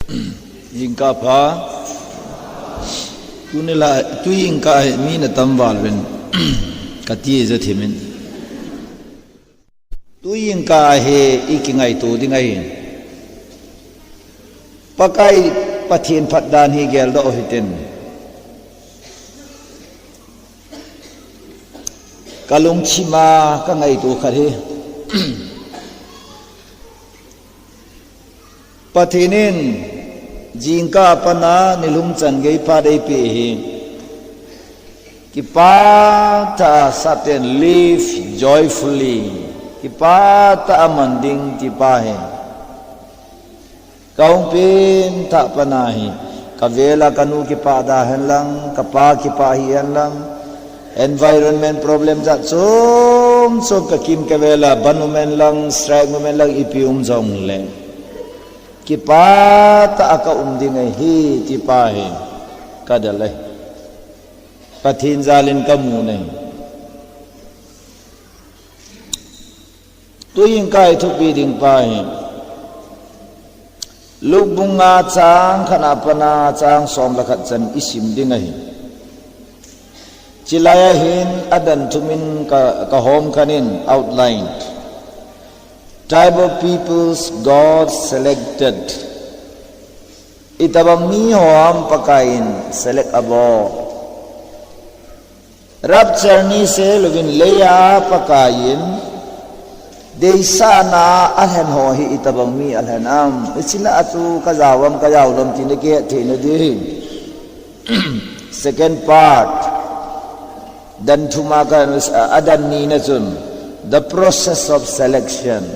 Ingka pa tu nila tu ingka mi na tambal ben kati za thimin tu ingka he ikingai tu dingai pakai pathin phatdan hi gel do hitin kalung chima ka ngai tu khare pathinin jingka pana nilum chan gei pa dei pe hi ki pa ta saten live joyfully ki pa ta amanding ti pa he kaung pin ta pana hi kavela kanu ki pa da hen lang kapa ki pa hi hen lang environment problem za chom ka kim kavela banumen lang strike men lang ipium jong le kipa ta aka umdingai hi tipa he kadalai pathin zalin kamu nei tuing kai thu pi ding pa he luk bunga chang khana pana chang som lakhat chan isim dingai chilaya hin adan thumin ka hom kanin outlined type of peoples God selected. Itabang mi hoam pakain select abo. Rapture ni se lubin leya pakain. Dey sana alhen hohi itabang mi alhenam. Sila atu kazawam kazawlam tinike tinadihin. Second part. Dan tumakan adan ni natun. The process of selection.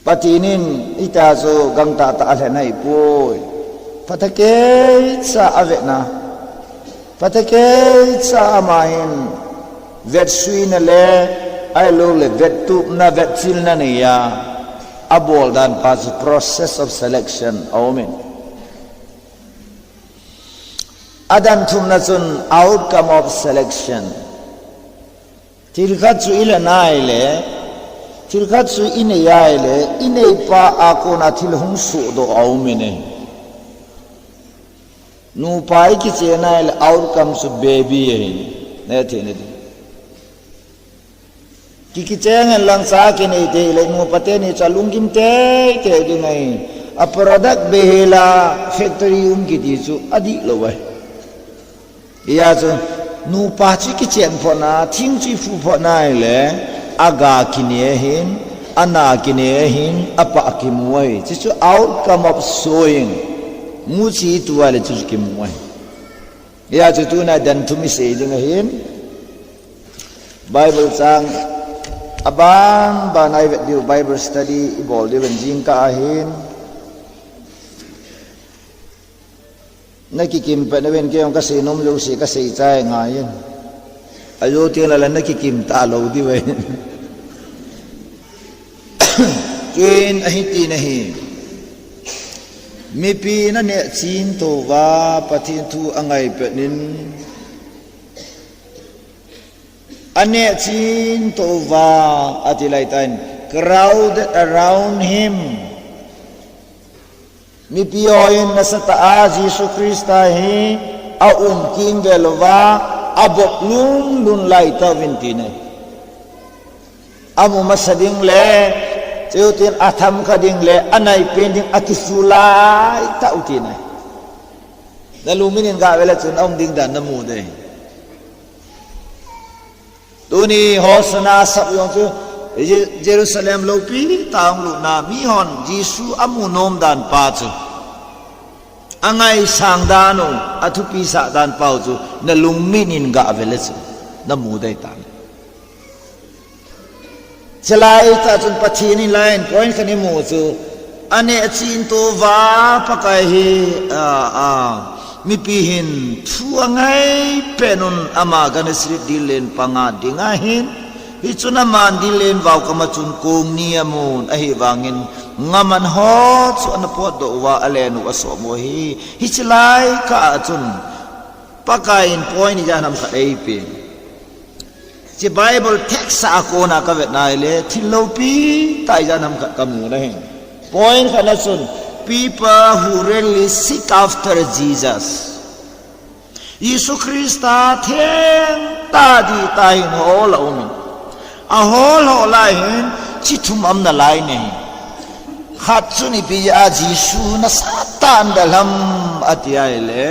Patinin itazo gang tata alhenai poy patake sa avena patake sa amahin vet suina le ai lo le vet tu na vet sil na niya abol dan pas process of selection amen adan tum na sun outcome of selection tilkat su ila naile tilkat su ine yaile ine pa ako na tilhung su do aumine nu pai ki chena ile outcome su baby ye ne thene ki chenga lang sa ki ne de ile nu pate ni chalung kim te dingai a product behela factory ki di su adi lo wai ya so nu pa chi ki chen phona thing chi fu phona ile aga kinehin ana kinehin apa kimuai chisu outcome of sowing muci tuale chisu kimuai ya chutuna dan tumi se dingahin bible sang abang banai di bible study ibol di benjing ka ahin nakikim pa nawen kayong kasi nom lu si kasi chay ngayon ayo tingala lang nakikim talo di ba Kin ahiti nahi mipi na ne chin to wa pathin thu angai penin ane chin to wa atilai tan crowded around him mipi oin na sa taas Jesus Krista hi aum king velwa abok lun lai ta vintine amu masading le Tutin atam kading le anai pending akisulai ta utinai daluminin ga wala tun om ding dan namu dei tuni hosna sab yong tu Jerusalem lopi taong lu na mihon Jisu amunom dan pa chu angai sang danu atupi sa dan pau chu naluminin ga wala chu namu dei tan Selai ta chun pathini line point khani mu chu ane chin to wa pakai hi mi pihin thu angai penun ama ganesri dilen panga dingahin hi chuna man dilen waw kama chun kum ni amun ahi wangin ngaman ho chu an pot do wa alenu aso mo hi selai ka chun pakain point ni janam sa ai pe chỉ Bible text ako na ka vet nai le thilopi tai ja nam khat kamu na hen point kana sun people who really seek after Jesus Yesu Krista theng ta di tai ho la umi a ho lo lai hen chi thum am na lai ne khat chu ni pi a Jesu na satan dalam atiai le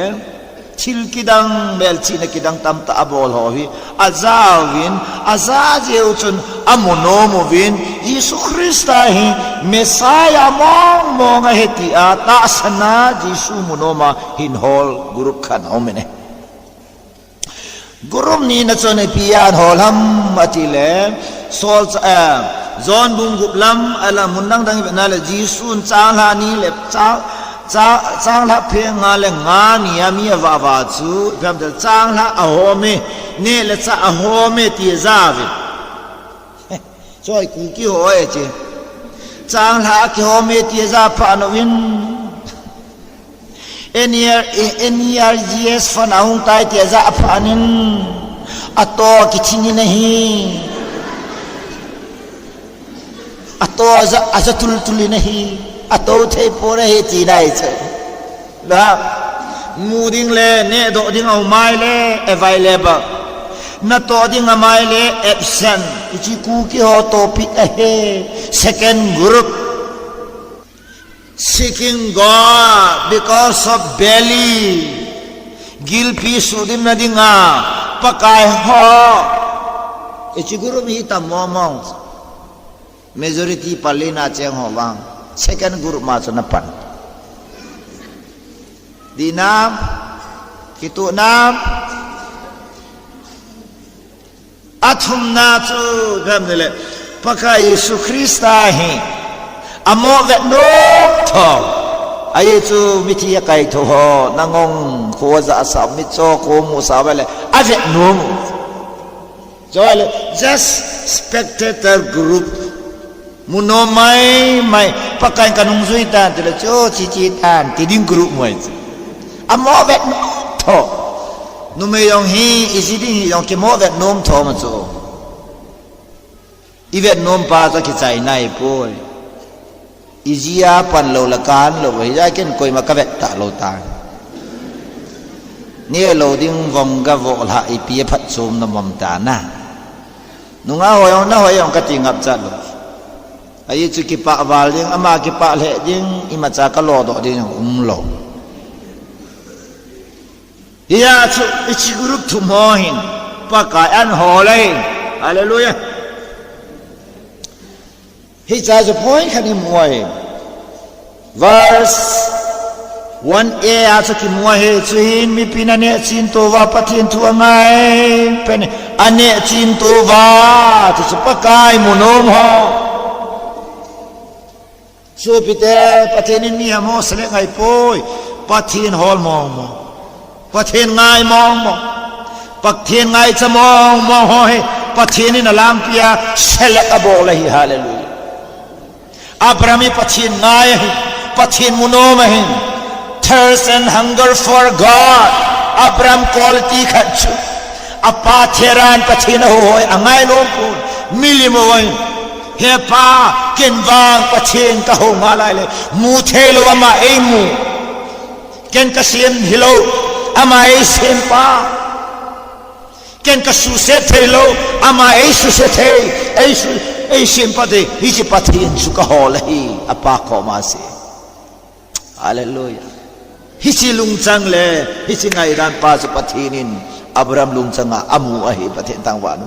thil kidang mel chi na kidang tam ta abol ho hi azawin azajeu chun amono movin Yesu Krista hi Messiah mong mong heti a ta sana Jesu monoma hin hol gurup khan omene gurum ni na chone pian holam atile sol zon bungup lam ala munang dang na le Jesu chang la ni le chang la phe nga le nga ni ya mi wa wa chu pham de chang la a ho me ne le cha a ho me ti za ve choi ku ki ho e che chang la ki ho me ti za pha no win NERGS fan ahung tai ti za phanin ato ki chini nahi ato aza tuli nahi ato thei pore he ti dai che la muding le ne do ding au mai le available na to ding mai le absent ichi ku ki ho topic he second group seeking God because of belly gilpi sudim na dinga pakai ho ichi group hi ta momong majority palina cheng ho wang second group ma chana pan dinam kitu nam athum na chu gamle pakai Yesu Krista hi amo vet no tho ai chu mi thi kai tho ho nangong kho za sa mi cho ko mu sa bale avet no just spectator group muno mai pakai kanung zui tan tele cho chi tan ti ding group moi amo vet no tho nu me yong hi isidi yong ke mo vet nom tho ma cho i vet nom pa za ki chai nai poi izia pan lo la kan lo wei ja ken koi ma ka vet ta lo ta ni lo ding vong ga vo la i pi phat som na mom ta na nu nga ho yong na ho yong ka ti ngap cha lo ai chu ki pa wal ding ama ki pa le ding i ma cha ka lo do ding lo ya chu ichi group thu mo hin pa ka an ho le hallelujah he has a point kan muai verse 1a asa ki muai chin mi pinane chin to wa pathin thu angai pen ane chin to wa tu pakai munom ho so pite pathin ni amo sele ngai poi pathin hol mong mo pathin ngai mong mo pathin ngai chamong mo hoi pathin ni lam pia sele ka bo le hallelujah Abraham pathin ngai pathin munom hin thirst and hunger for God Abraham quality khachu apa theran pathin hoi angai lom pun milimo wai he pa kenwang pathin ka ho ma lai le mu thelo ama ei mu ken ka sim hilo ama ei sim pa ken ka su se thelo ama ei su se the ei su ei sim pa de hi chi pathin su ka ho la hi apa ko ma se hallelujah hi chi lung chang le hi chi ngai ran pa su pathinin Abraham lung changa amu a hi pathin tang wa nu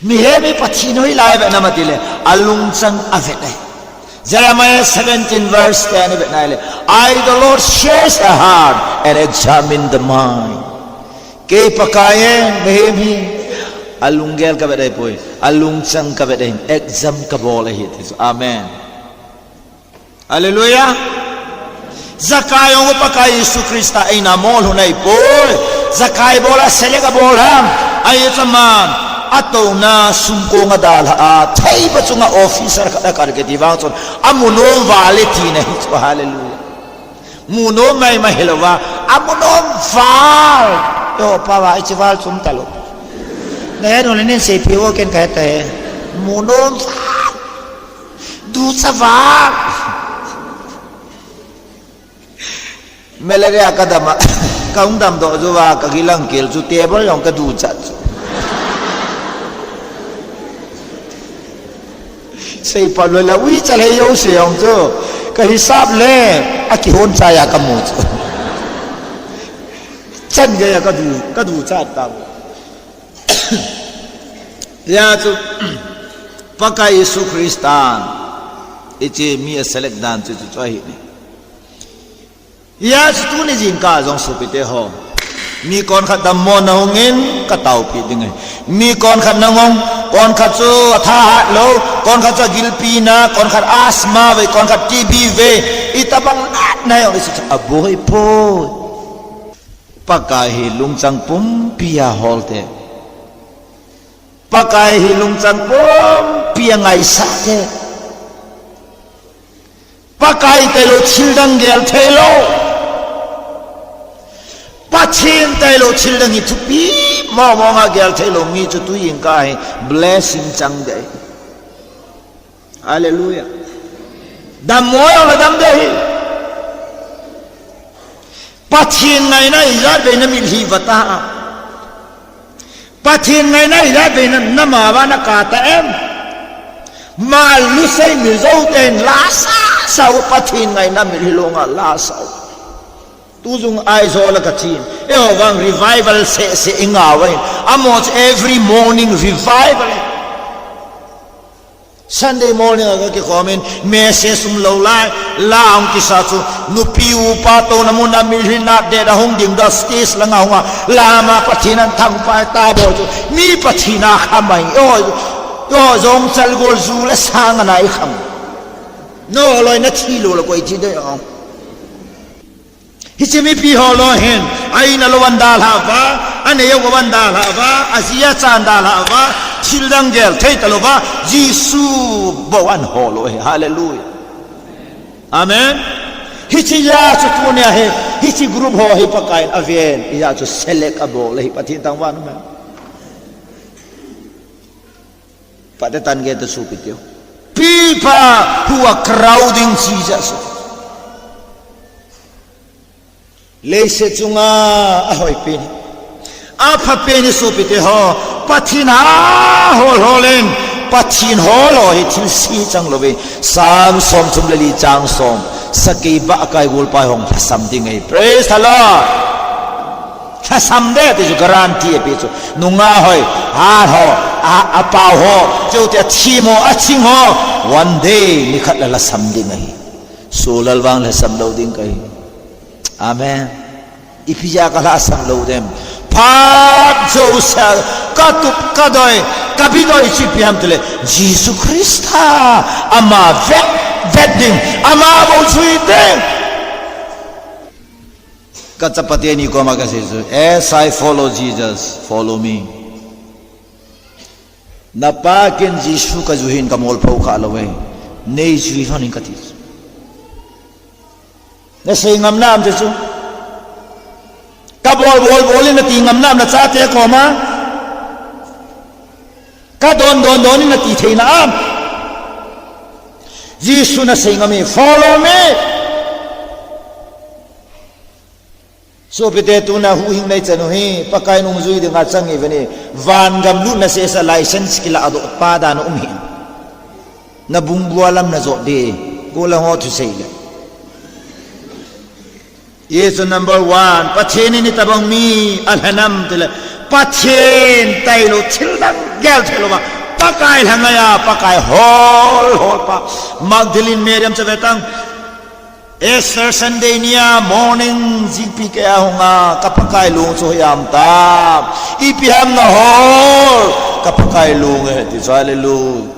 mi he mi pathin hoi lai ba na matile alung chang avet ai Jeremiah 17 verse 10 bet nai le I the Lord search the heart and examine the mind ke pakaye mehi alunggel ka bet ai poi alung chang ka bet ai exam ka bol hi amen hallelujah zakai ong pakai Yesu Krista ai na mol hunai poi zakai bola sele ka bolam ai chaman ato na sumko nga dal ha thai ba chunga officer ka kar ke diwang chon amunom wale thi na hi cho hallelujah munom mai mahilwa amunom val yo pa wa ichwal chum talo Nè nó lên xe phiếu cái tệ mù nôn du sa vác malaria ka dama kaung dam do zo wa ka gilang kel chu table yong ka du chat sei pa lo la wi chale yo se yong cho ka hisab le a ki hon cha ya ka mu chu chân ge ya ka du chat ta ya chu pakai Yesus Kristan ichi mi select dan chu chu hi ni ya chu ni jin ka jong su pite ho mi kon khat dam mo na hongin ka tau pi ding mi kon khat na ngong kon khat chu tha lo kon khat chu gilpi na kon khat asma ve kon khat TB ve itabang nat na yo isu aboy po pakai hi lungchang pum pia holte pakai hi lungchang pum pia ngai sa te pakai telo childang gel thelo pachin telo childang itu pi mo nga gel thelo mi chu tu yin kai blessing chang de hallelujah dam mo la dam de pachin ngai na izat be na mi hi vata pachin ngai na izat be na ma wa na ka ta em ma lu sei mi zo ten la sa sau pathin ngai na mi hilonga la sau tu jung ai zo la ka chin e wang revival se inga wai almost every morning revival Sunday morning aga ki comment message lo lai laung ki sa chu nu piu pa to na mun na mi na de da hong ding da stage la nga nga lama pathinan thang pa ta bo chu mi pathina khamai yo zong chal gol zu la sang na I kham no loi na thi lo ko chi de ong hichimi pi ho lo hen ai na lo wandal ha ba ane yo wandal ha ba asia chandal ha ba childang gel thei talo ba jisu bo wan ho lo hallelujah amen hichi ya chu tu ne he hichi group ho hi pakai aven ya chu select abo le hi pathin tang wan ma padatan ge to supityo people who are crowding Jesus leise chunga ahoi pin apha peni supite ho pathina hol holen pathin holo hi thil si chang lobe sam som chum leli chang som saki ba kai gol pai hong phasam ding ei praise the lord phasam de te ju guarantee pe chu nunga hoi ha ho a pa ho chu te thi mo a ching ho one day ni khat la sam ding ei so lal wang la sam lo ding kai amen ipija kala sam lo dem phat josa katup kadoi kapidoi chipiam tele Jesus Christa ama wedding ama bo suite katapati ni ko magase as I follow Jesus follow me napakin Jesus ka juhin kamol phau kha lowe nei chui honing kati na sei ngam nam je chu ka bol na ti ngam nam na cha te ko ma ka don na ti theina am Jesus na sei ngami follow me so pite tu na hu hing nei chanu hi pakai nung zui de nga changi veni van gam lu na se sa license kila ado pa da no umhi na bungbualam na zo de ko la ho thu sei le Yesu number 1 patheni ni tabang mi alhanam tele pathen tailo childang gel thelo ba pakai hangaya pakai hol pa Magdalene Miriam chavetang Esther Sunday niya morning GP kaya honga kapakai lung so yam ta ipiham na hol kapakai lung ti hallelujah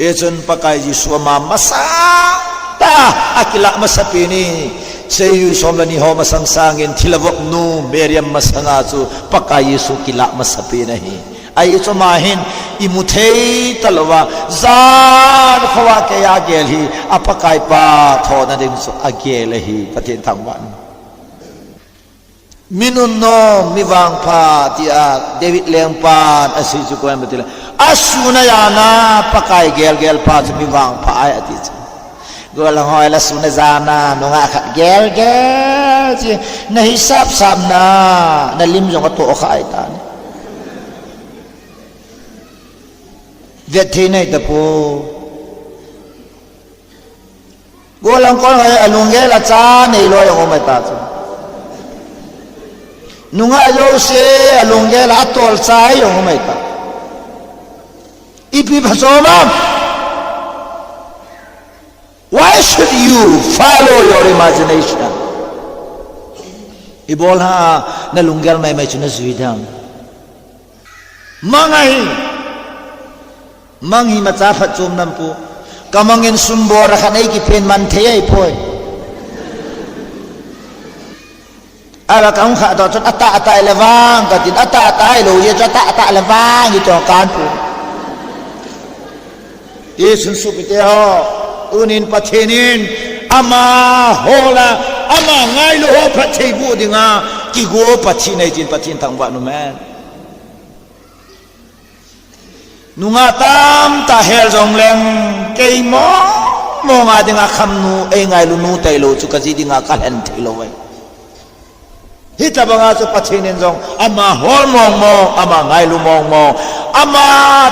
Yesun pakai Yesu masa ta akila masapini sayu somlani ho masangsangin thilawak nu Miriam masanga chu pakai Yesu kila masapina hi ai chu mahin imuthei talwa zan khawa ke ya gel hi apakai pa thona ding chu agel hi pathin thangwan minun no mi wang pha tia David lengpan asi chu ko amtila asuna yana pakai gel pa chu mi wang pha ai ati chu go la hoi la suna jana no nga khat gel chi na hisap sam na lim jong to khai ta Việt này tập po, cô làm con hay alung ghé là cha này lo yang omai ta chứ, nung ai lo se alung ghé là atol cha yang omai ta, ipi pasoma, why should you follow your imagination? Ibol ha na lunggal mai chuna zuidang, mangai. Mangi maca phat chum nam pu kamangin sumbor khanai ki pen man thei phoi ala kaung kha do chot ata lewang ka tin ata lo ye chot ata lewang ni to kan pu ye sun su pite ho unin pathenin ama hola ama ngai lo ho phat thei bu dinga ki go pathi nei jin pathin thang ba nu man nunga tam ta hel jong leng kei mo nga dinga kham nu e ngai lu nu tai lo chu ka ji dinga ka hen thei lo wai hita banga chu pathinen jong ama hol mong mo ama ngai lu mong mo ama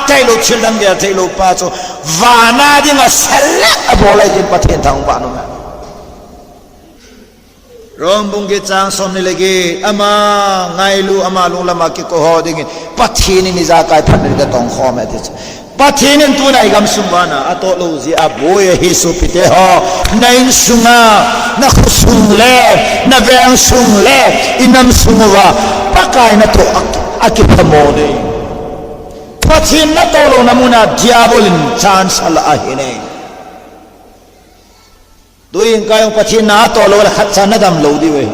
tai lo childang dia tai lo pa chu vana dinga selak abolai jin pathin thang ba nu ma rom bung ge chang som ni legi ama ngai lu ama lu lama ki ko ho ding pathin ni za kai phan ni ga tong kho me ti pathin tu nai gam sumbana ato lo ji a boy hi su pite ho nain sunga na khusung le na veng sung le inam sungwa pakai na to akipamo de pathin na to lo namuna diabolin chance ala ahine doing kayong pathin na to lo la khat na dam lo di we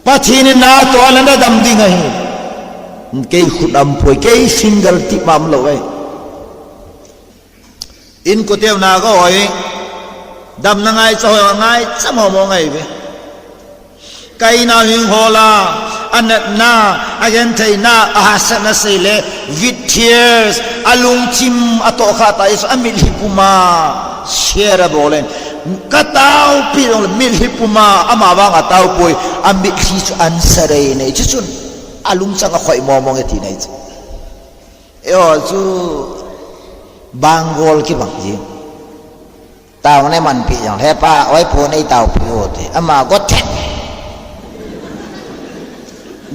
pathin na to la na dam di ngai kei khudam phoi kei single ti mam lo we in ko teu na go oi dam na ngai cho ngai cham ho mo ngai we kai na hing hola anat na again thai na ahasana se le with tears alung chim ato kha ta is amil hipuma share bolen katau pirong mil hipuma ama wang atau poi ambil si answer nei chu chun alung chang khoi momong eti nei yo chu bangol ki bang ji tao nei man pi yang he pa oi po nei tao pi o te ama go the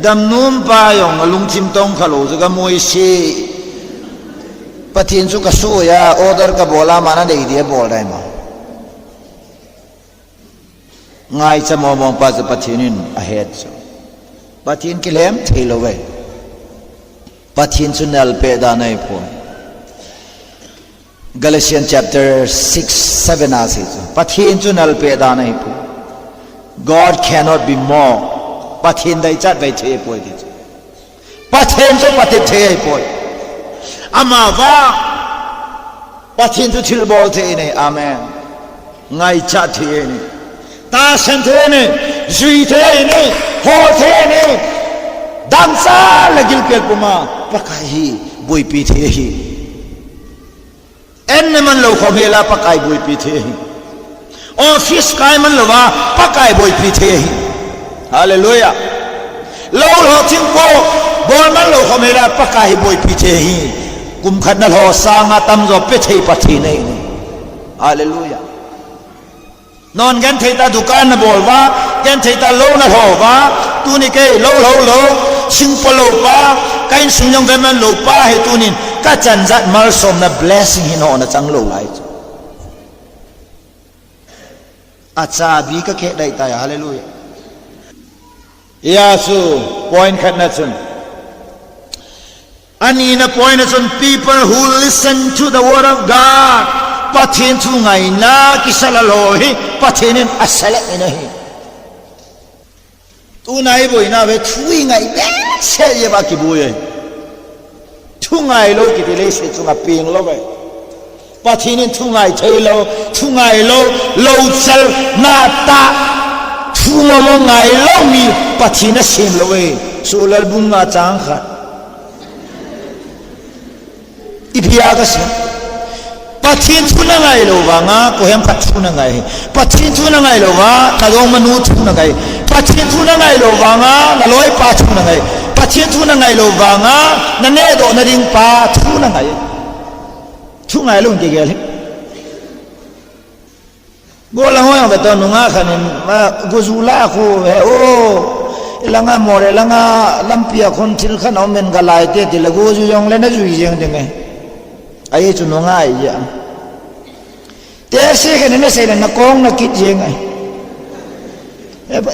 dam num pa yong alung chim tong khalo chu ga moi si pathin chu ka su ya order ka bola mana dei dia bol dai ma ngai chamo mong pa pathinin ahead so pathin kilem thelo we pathin sunal pe da nai pho Galatians chapter 6-7 ase pathin sunal pe da nai pho God cannot be more pathin dai chat bai the poi ti pathin so pathin the poi ama va pathin tu thil bol the ne amen ngai chat the ne ta sen thế này duy thế này ho thế này đam sa là gil pel puma pakai hi bui pi thế hi en man lo khom hela pakai bui pi thế hi office kai man lo wa pakai bui pi thế hi hallelujah lo lo chim ko bol man lo khom hela pakai bui pi thế hi kum khat na lo sanga tam zo pe thei pathi nei hallelujah non gan thei ta dukan na bol wa gan thei ta lo na ho wa tu ni ke lo sing polo pa kain sung yong ve man lo pa he tu nin ka chan zat mal som na blessing hin ho na chang lo lai acha bi ka ke dai ta hallelujah yasu point khat na chun ani na point na chun people who listen to the word of God pathin chu ngai na kisala lo hi pathinin asala ina hi tu nai boi na ve thui ngai be se ye ba ki boi thu ngai lo ki le se chu nga ping lo ve pathinin thu ngai thei lo thu ngai lo chal na ta thua mo ngai lo mi pathina sim lo we sulal bunga chang khat ibia ka sim pathin thuna ngai lo wa nga ko hem khat thuna ngai pathin thuna ngai lo wa na dong manu thuna ngai pathin thuna ngai lo wa nga na loi pa thuna ngai pathin thuna ngai lo wa nga na ne do na ding pa thuna ngai thu ngai lo ke gel go la ho ba to nu nga khanin ma go zula ko he o langa more langa lampia khon thil khan o men ga lai te ti la go ju yong le na ju yeng de ngai ai chu nu nga ai ya te se ke ne se na kong na kit yeng ai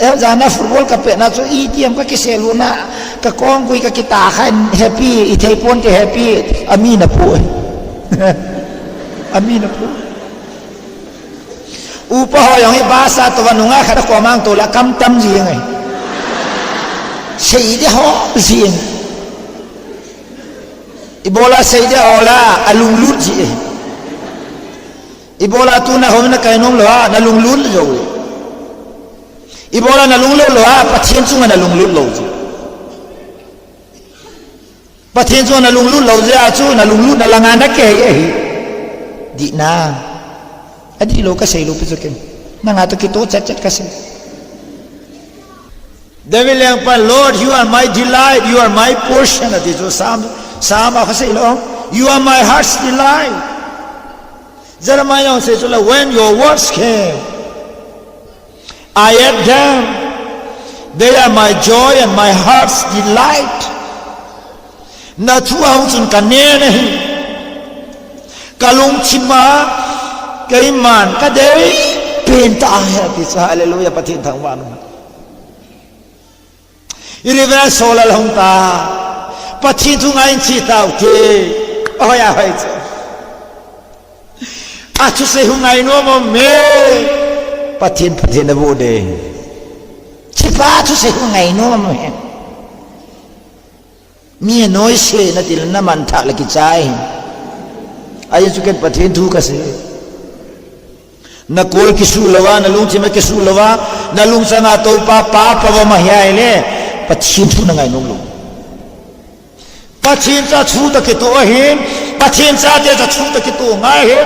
e za na football ka pe na chu i tiam ka ki se lu na ka kong kui ka kita khan happy i thei pon te happy ami na pu ami na pu upa ho yang bahasa to wanunga khada ko mang to la kam tam ji ngai sei de ho zin ibola sei de ola alung lut ji ibola tu na hom na kai nom lo na lung lut jo ibola na lung lo pathian chu na lung lut lo ji pathian chu na lung lut lo ja chu na lung lut na langa na ke di na adi lo ka sei lo pizuken nanga to kito chat kasi devil yang pa Lord you are my delight you are my portion adi jo sama kasi lo you are my heart's delight Jeremiah says when your words came I ate them they are my joy and my heart's delight na tu hong chun ka ne nahi kalung chima kaiman ka dei pinta ya ti hallelujah pathin thang wan iriva solal hong ta pathin thu ngai chi tau ke oya hai che a chu se hu ngai no mo me pathin na bo de chi pa chu se hu ngai no mo he mi noi se na til na man tha la ki chai ai chu ken pathin thu ka se na kol kisu lawa na lung chima kisu lawa na lung sanga to pa wa mahya ile pathin thu na ngai nom lu pathin cha thu ta ke to hin pathin cha te cha thu ta ke to ngai he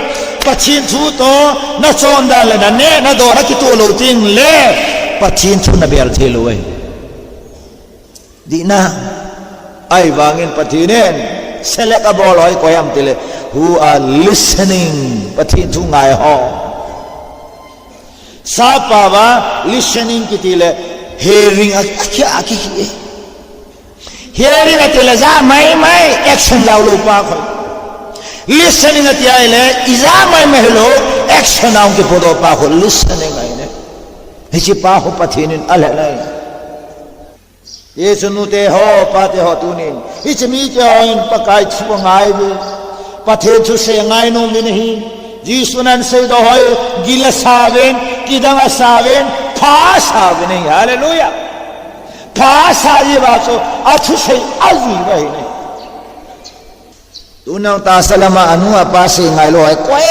pathin thu to na chon da le na ne na do ra ki to lo ting le pathin thu na bel the lo ai di na ai wangin pathinen select a ball hoi ko yam tile who are listening pathin thu ngai ho sapa ba listening kitile hearing akya akiki hearing atile za mai action law lo pa kho listening atia ile iza mai lo action naw ke podo pa kho listening ai ne hi pa ho pathinin ala lai yesu nu te ho pa te ho tunin hi chmi te oin pakai chu ngai be pathe chu se ngai no ni nahi jisunan se do hoy gila saben kidang asaben pha saben hallelujah pha sa ye ba so athu sei azi bai ne tunang ta salama anu apa se ngai lo ai koi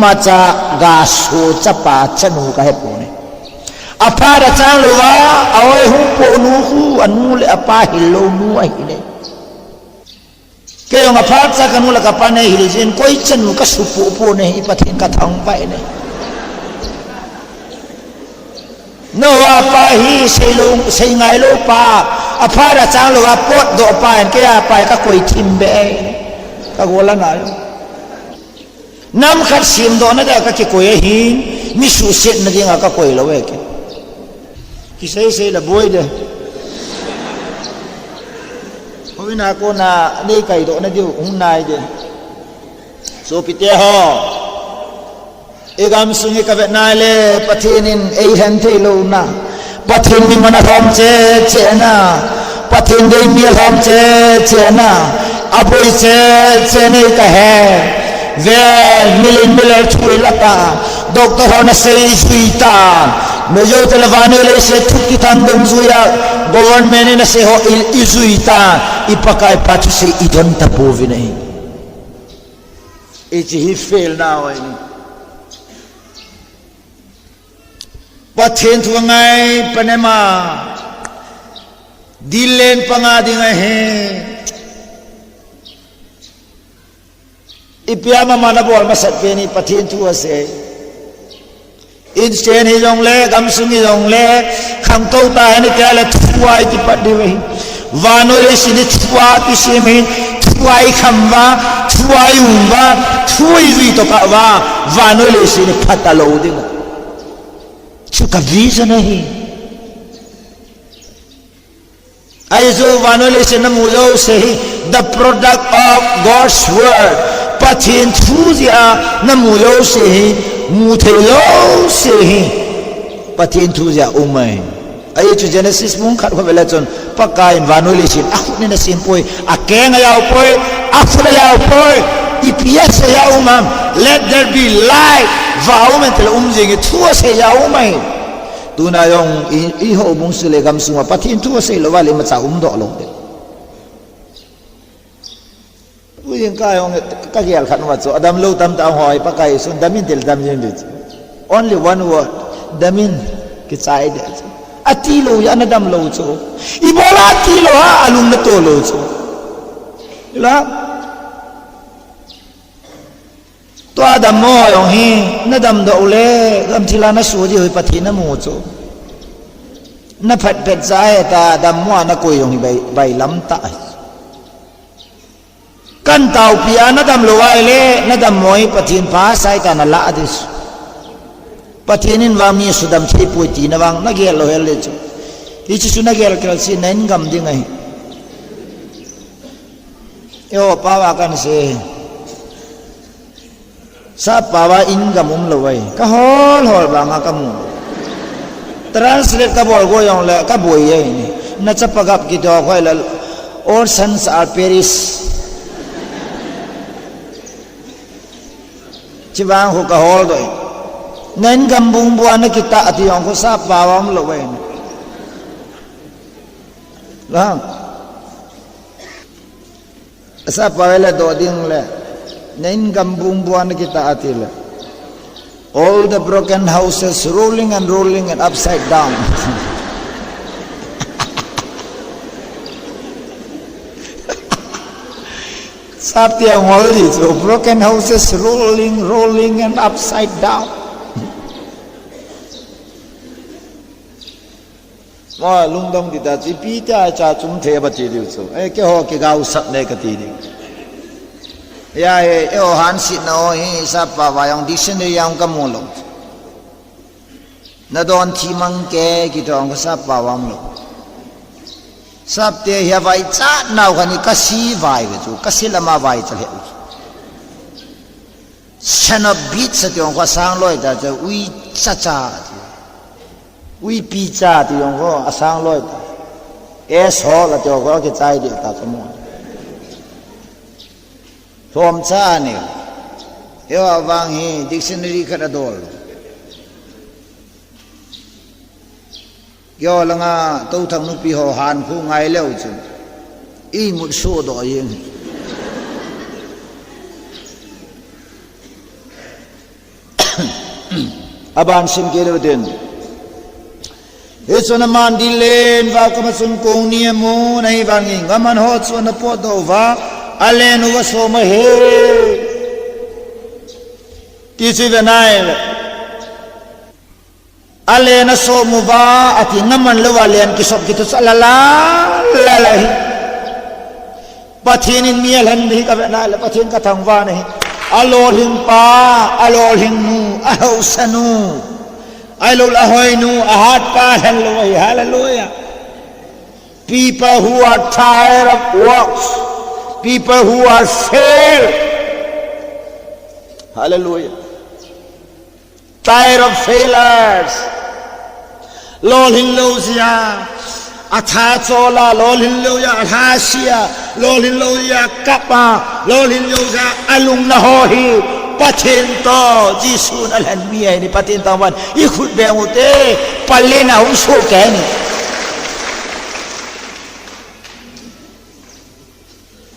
macha ga so chapa chanu ka he pone apa da chang lo wa awai hu po nu hu anu le apa hilo nu ai ne kaya nga paksa kanu la kapane hilizin koi chanu ka supu po ne ipathin ka thang pai ne no apa hi sei ngai lo pa aphara chang lo wa pot do pa en kaya pa ka koi thim be ka gola na nam khat sim do na da ka ki koi hin mi su set na dinga ka koi lo we ke ki sei la boy de hoy na ko na nei kai do na diu un nai de so pite ho egam sungi ka ve nai le pathinin ei han the lo na pathin ni mana rom che na pathin dei mi rom che na apoi che nei ka he ve miler chui lata doctor ho na sei suita mejo televane le se thuki tan dum zuya government na se ho izuita ipakai patu se idon tapo vinai he fail now pathen thu ngai panema dilen panga dinga he ipiama mana bol masat pe ni pathen thu ase instead hi jong le gam sungi jong le kham kau ta ni ka le thuai ti pat de we vano le sin thua ti se me thuai khamwa thuai umwa thui ri to ka wa vano le sin phatalo ding chu ka vision nahi aizo vano le sin mu lo se the product of God's word pathin thu ya namu lo se mu the lo se pathin thu ya umai ai chu Genesis mung khat ko bela chon pakai vanoli sin aku ni na simpoi akenga ya poi afra ya poi ips ya umam let there be light vaumen tel umjing thu se ya umai tuna yong I ho mung sule gam sunga pathin thu se lo wale ma cha do lo de uyen ka yong ka gyal khat ma cho adam lo tam ta hoi pakai sun damin tel dam yin de only one word damin ki chai de atilo ya na dam lo cho ibola atilo ha alung na to lo cho ila to adam mo yong hi na dam do le gam thila na su ji hoi pathi na mo cho na phat pet sai ta dam mo na koi yong hi bai lam ta kan tau pia na dam lo wai le na dam moi pathin pa sai ta na la adis pathinin wa mi sudam thei pui ti na wang na gel lo hel le chu hi chu na gel kral si nen gam ding ai yo pa wa kan se sa pa wa in gam lo wai ka hol hol ba nga ka mu translate ka bol go yong le ka boi ye ni na cha pagap ki do khoi la all sons are perish chibang ho ka hol doi nen gambung buan na kita ati yong ko sa pawam lo wen lang sa pawela do ding le nen gambung buan na kita ati le all the broken houses rolling and upside down Sapti yang wali so broken houses rolling and upside down. Wah lungdong di tadi pita aja cung the baca dia so. Ke ho ke gau sak ne ke tidi. Ya hansit na ho sapa wayang dictionary yang kamu lo. Na don timang ke kita orang sapa wang lo. Sab te ya vai chat nau khani kasi vai ge chu kasi lama vai chal he chana bit sa tiong kha sang loi ta cha ui cha cha ui pi cha tiong kho asang loi ta es ho la tiong kho ke chai de ta chamo thom cha ni yo wang hi dictionary kha dol yo langa to thang nu pi ho han khu ngai leo chu I mut so do yin aban sim ke le den esona man dilen va ka sun ko ni mo nai bang ngaman ho chu na po do va alen wa so ma he ti si ve nai alena so muba ati ngaman lewalian kisop gitu salala lalai pathinin mielan di ka na la pathin ka thangwa nei alol hing pa alol hing nu ahau sanu alol ahoi nu ahat pa hallelujah people who are tired of works people who are failed hallelujah tired of failures lolhin lozia atha chola lolhin loya athasia lolhin loya kapa lolhin loya alung na hohi pathin to jisun alhan mi ni pathin tawan I khut be ute palena hu so ke ni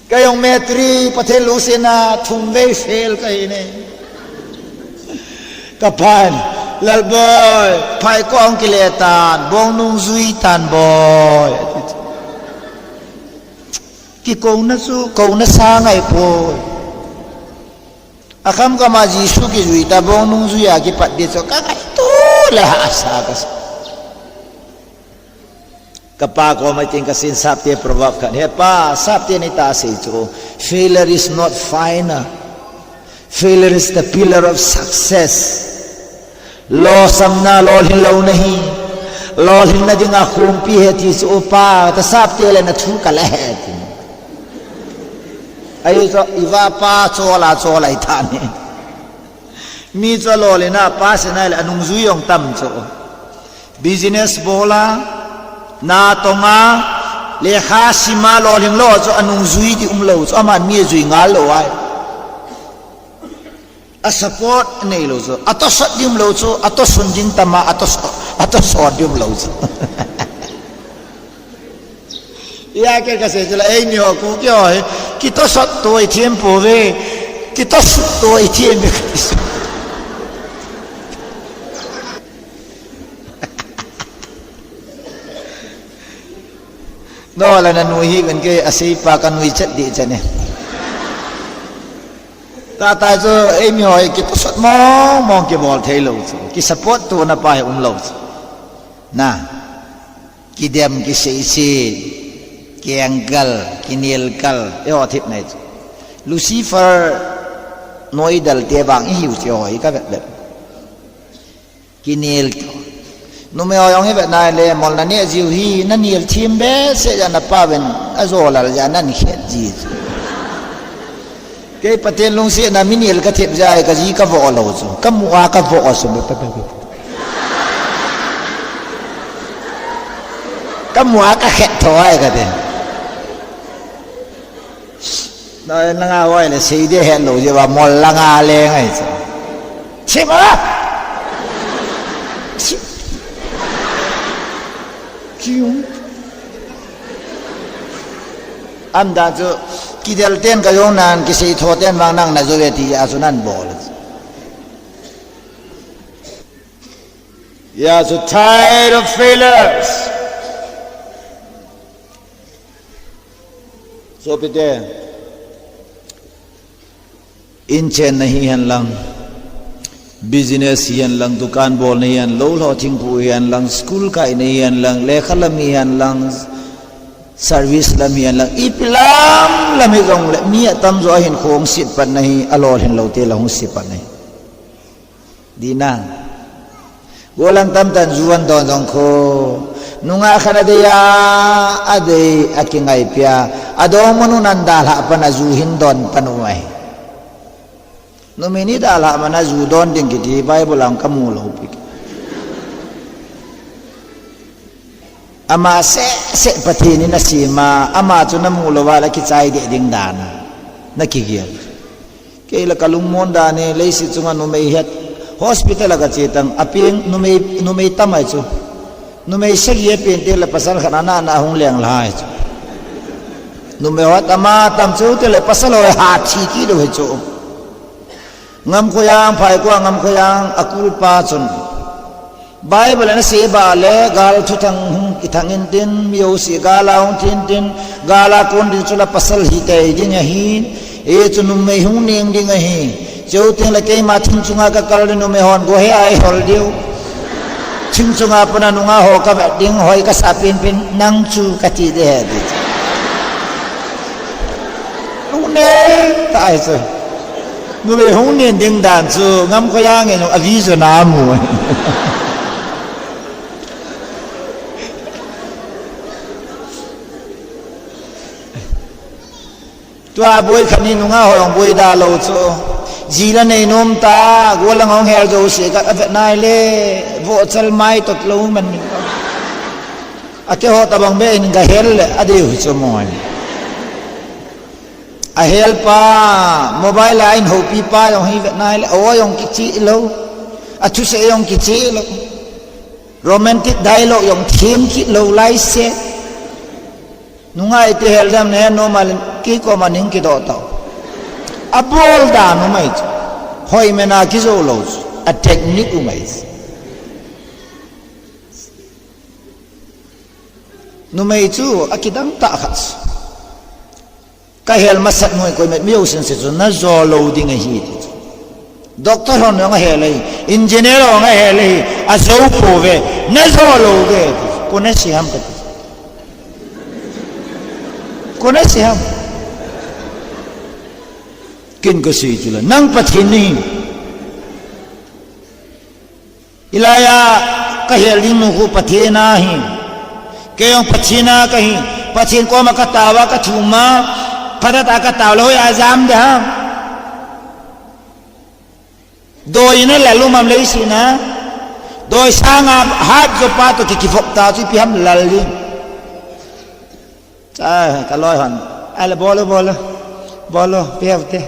kayong metri pathin lusina thumve fail kai ne kapan lal boy phai kong kile tan bong nung zui tan boy ki kong na sa ngai po akam ka ma Jisu ki zui ta bong nung zui a ki pat de so ka kai tu la asa ka kapa ko mai ting kasin sap te provab kan he pa sap te ni ta se chu failure is not final. Failure is the pillar of success. Lo samna lo hin lo nahi lo hin na dinga khumpi he ti so pa ta sap te le na thu ka la he ti ayo so iwa pa cho la tha ni mi cho lo le na pa se na le anung zu yong tam cho business bola na tonga le kha sima lo hin lo cho anung zui ti lo cho aman mi zui ngal lo ai a support nei lo so ato sat dim lo so ato sun ding tama ato so dim lo so ya ke ka se jala ei ni ho ku kyo he ki to sat to i tiempo ve ki to sut to i tiempo no la na nuhi kan ke asai pa kan nui chat di chane ta cho em hỏi cái tốt sốt mong cái bol thấy lâu cái support tu na pa lâu na cái dem cái sei cái angle cái nilkal yo thip này Lucifer nói dal te bang hiu choi ka bet cái nil no me oyong he bet nai le mol na ne jiu hi na nil thim be se ja na pa ben azola ja nan khet ji cái paten long se na minil ka thep jai ka ji ka vo lo chu ka muwa ka vo so be ka muwa ka khet thoi ka de na nga wai le sei de he lo je ba mol la nga le ngai chu chi ma chiu am da chu kidel ten ka yong nan ki sei tho ten wang nang na zo ve ti asunan bol ya so tired of failures so pite in chen nahi han lang business hian lang dukan bol nahi han lo lo thing pu hian lang school kai nahi han lang le khalam hian lang service lam hian lang iplam lam hi gong le mi atam zo hin khong sit pan nahi alol hin lo te lo sit pan nahi dina golang tam tan zuan don jong kho nunga khana de ya ade akingai pia adong manu nanda la pana zu hin don panuai no meni da la mana zu don ding ki bible ang kamu lo pik ama se patini na sima ama chu na mu lo wala ki chai de ding dana na ki gial ke la kalung mon da ne leisi chunga no mei het hospital ga chetang aping no mei tamai chu no mei se ye pen te la pasal khana na hung leng lai chu no mei wat ama tam chu te le pasal ho ha thi ki lo he chu ngam khoyang phai ko ngam khoyang akul pa chun Bible na se ba le gal thutang ithangin tin miu si gala hung tin gala kon din chula pasal hi te ding hi e chunum mei hung ning ding hi cheu ting la ke ma thing chunga ka kal no me hon go he ai hol diu thing chunga pana nunga ho ka ding hoi ka sa pin nang chu ka ti de he di ne tai so no me hung ning ding dan chu ngam ko yang no avi so na mu tua boy khani nunga hoyong boy da lo cho jila nei nom ta golang hong her jo se ka avet nai le vo chal mai tot lo man ni ake ho tabang be in ga hel ade hu cho moi a hel pa mobile line ho pi pa yong hi vet nai le o yong ki chi lo a thu se yong ki chi lo romantic dialogue yong thim ki lo lai se nunga ite hel dam ne normal ki ko maning ki do taw abol da no mai hoi mena ki zo lo a technique umai numei chu akidang ta khats ka hel masat noi koi met miu sen se chu na zo lo ding a hi ti doctor hon nga hele engineer nga hele a zo po ve na zo lo ge ko ne si ham ka ko ne si ham kin ko si chu la nang pathin ni ilaya ka hel ding nu ko pathina hi ke yong pathina ka hi pathin ko ma ka tawa ka thuma pada ta ka taw lo ya azam de ha doi na lalu mam lei si na doi sanga hat jo pa to ki fok ta chi pi ham lal li ka loi han ala bolo pe avte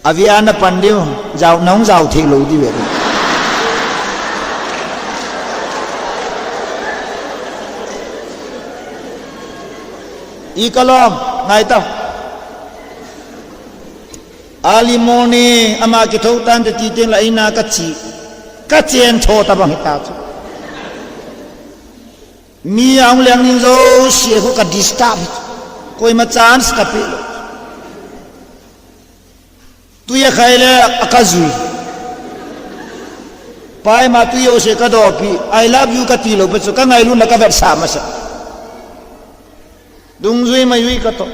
aviana pandiu jau nong jau thi lo di ve i kalom ngai tao alimoni ama ki thau tan te ti ten la ina ka chen tho ta bang ta chu mi ang leng ning zo sie ko ka disturb koi ma chance ka pe tu ye khaile akazui pai ma tu yo se ka do pi I love you ka ti lo pe chu ka ngai lu na ka vet sa ma sa dung zui ma yui ka to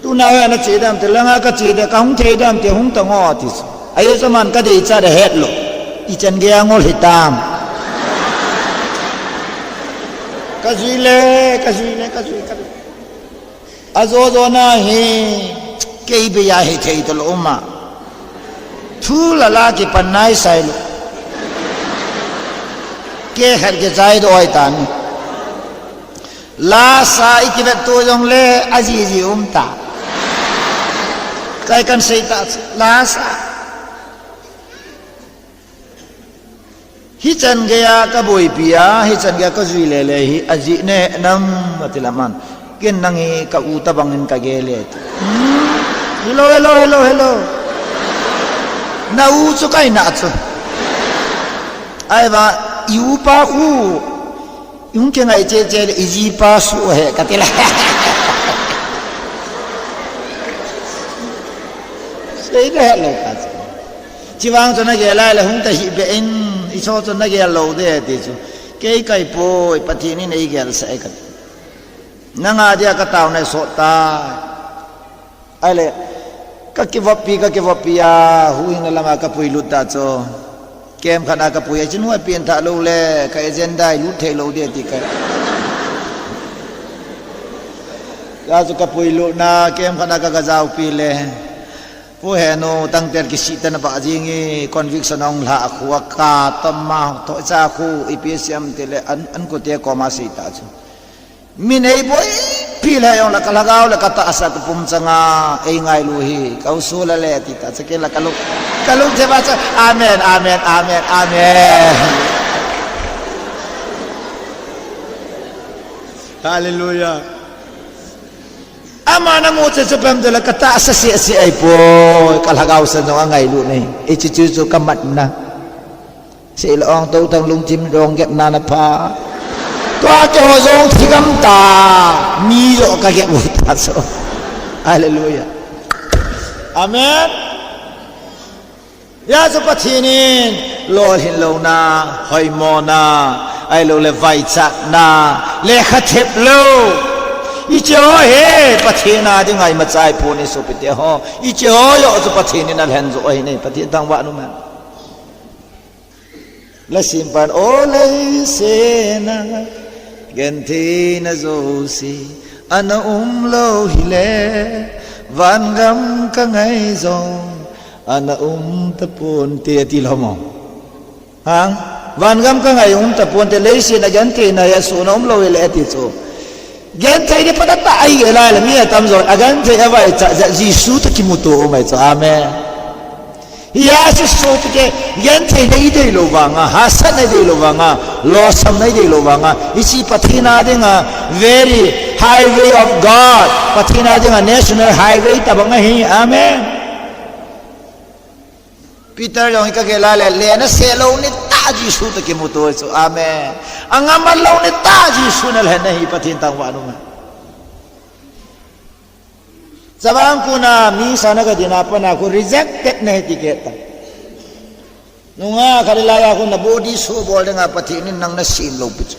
tu na wa na che dam te langa ka che de ka hung the dam te hung ta ngo ti ai so man ka de cha de het lo i chen ge ngol hitam ka zui le azo zo na he ke be ya he thei to lo ma thu la la ki pan nai sai lo ke khat ke chai do ai tan la sa ikivet to jong le azizi ta kai kan sei ta la sa hi chan ge ya ka boi pia hi chan ge ka zui le le hi aji ne nam matilaman ken nang hi ka u ta bangin ka ge le hello na u chu kai na chu ai ba yu pa u yung ke ngai che iji pa su he katila sei de lo ka chi wang cho na ge lai la hung ta hi be in i cho na ge lo de ti chu ke kai po pathi ni nei ge sa ka na nga dia ka taw na so ta ale ka ke vapi ya huing na lama ka pui lut ta cho kem khana ka pui chin hoi pien tha lo le ka agenda lu the lo de ti ka ya zu ka pui lu na kem khana ka gazau pi le pu he no tang ter ki si tan ba jing e conviction ong la khu ka tamma to cha khu ipsm te le an ko te ko ma si ta chu min ei boy pi la yong la ka lagaw la ka ta asa tu pum changa ei ngai lu hi ka usul le ti ta che ke la ka lu je ba cha amen hallelujah amana mo che pam de la ka ta asa si ai po ka lagaw sa no ngai lu nei e chi chu ka mat na si la ong to tang lung chim rong get na na pa toa cho zong thi gam ta mi lo ka get bu ta so hallelujah amen ya so pathinin lo hin lo na hoi mo na ai lo le vai chak na le kha thep lo i cho he pathina ding ai ma chai pu ni so pite ho i cho yo so pathinin al hen zo ai nei pathin tang wa nu ma la simpan ole se na gen thi na zo si ana lo hile van gam ka ngai zo ana ta pun te ti lo mo hang van gam ka ngai ta pun te le si na gen thi na ya su na lo hile ti so gen thi ni pa ta ai ge la mi tam zo agan thi ava cha ji su ta ki mu to mai cho amen ya si so ke gen thi nei de lo ba nga ha sa nei de lo ba nga lo sam nei de lo ba nga isi pathina de nga very highway of God pathina de nga national highway ta ba nga hi amen Peter yong ka ke la le na se lo ni ta Jisu ta ki muto so amen angaman law ni ta Jisu na le nahi pathin tang wa no sabang ko na mi sana ka dinapan ako rejected na etiketa nunga kalilaya ko na body so bol nga patinin nang nasin low pitch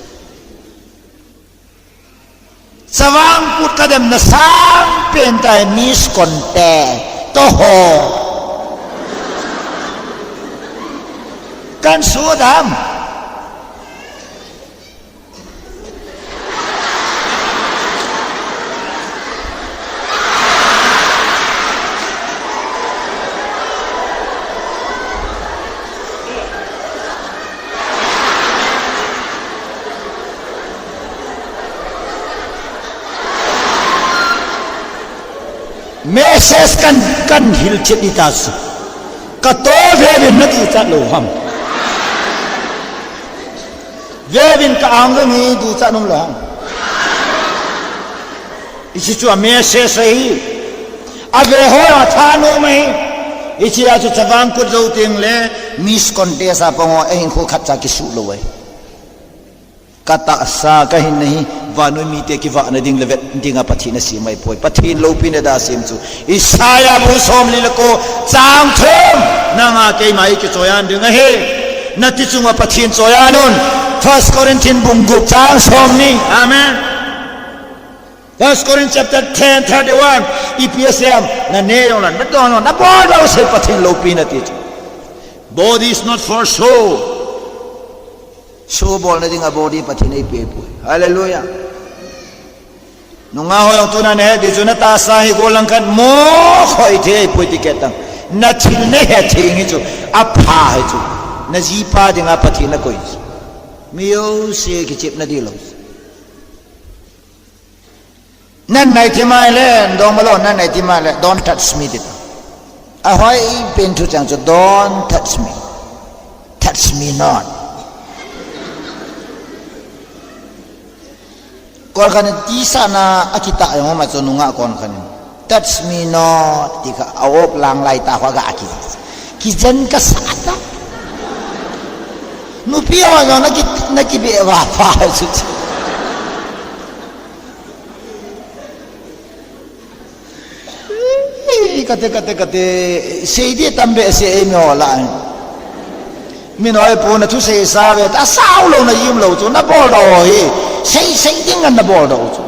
sabang put kadam na sang pentay miskonte toho kan sudam meses kan hil cheditas kato vevin nati chat lo ham vevin ka ang ngi du chat nom lo ham isi chu meses hi ave ho tha no mai isi a chu chavang ku zo ting le mis contest a pango ein kho khat cha ki su lo wai kata sa kahin nahi vanoi mi te ki va na ding levet dinga pathina si mai poi pathin lo pin da sim chu isaya bu som li ko chang thom nanga ke mai ki choyan ding he na ti chunga pathin choyanun 1 Corinthians bungu chang som ni amen 1 Corinthians chapter 10:31 EPSM na ne yong lan na don na bo do se pathin lo pin ati body is not for show show bol na dinga body pathin ai pe poi hallelujah nunga hoyong tunan he di juna ta sa hi golang kan mo khoi the poi tiketang na thil ne he thing hi chu apha hi chu na ji pa dinga pathin na koi mio se ki chip na di lo nan nai thi mai le dong malo nan nai thi mai le don't touch me dit a hoi pen thu chang chu don't touch me not kon kan ti sana akita yung ma nunga kon kan touch me not tika awop lang lai ta wa ga aki ki jan ka sata nu pio yo na ki be wa fa su kate sei di tambe se e mo la minoi po na thu se sa ve ta sao lo na yim lo chu na bol do hi sei ding na bol do chu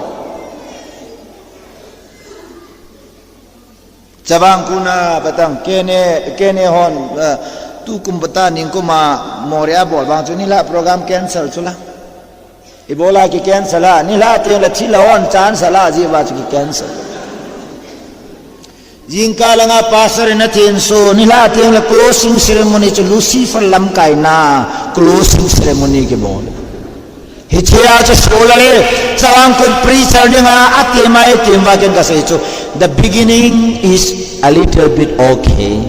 chabang kuna batang kene hon tu kum bata ning ko ma moria bol bang chu ni la program cancel chu la ibola ki cancel la ni la te la thila on chan sala ji ba chu ki cancel jingka langa pastor na tin so nila tiang la closing ceremony chu Lucifer lam kai na closing ceremony ke bol hichia chu solale chawang kun preacher dinga ati mai timba ken ka sei chu the beginning is a little bit okay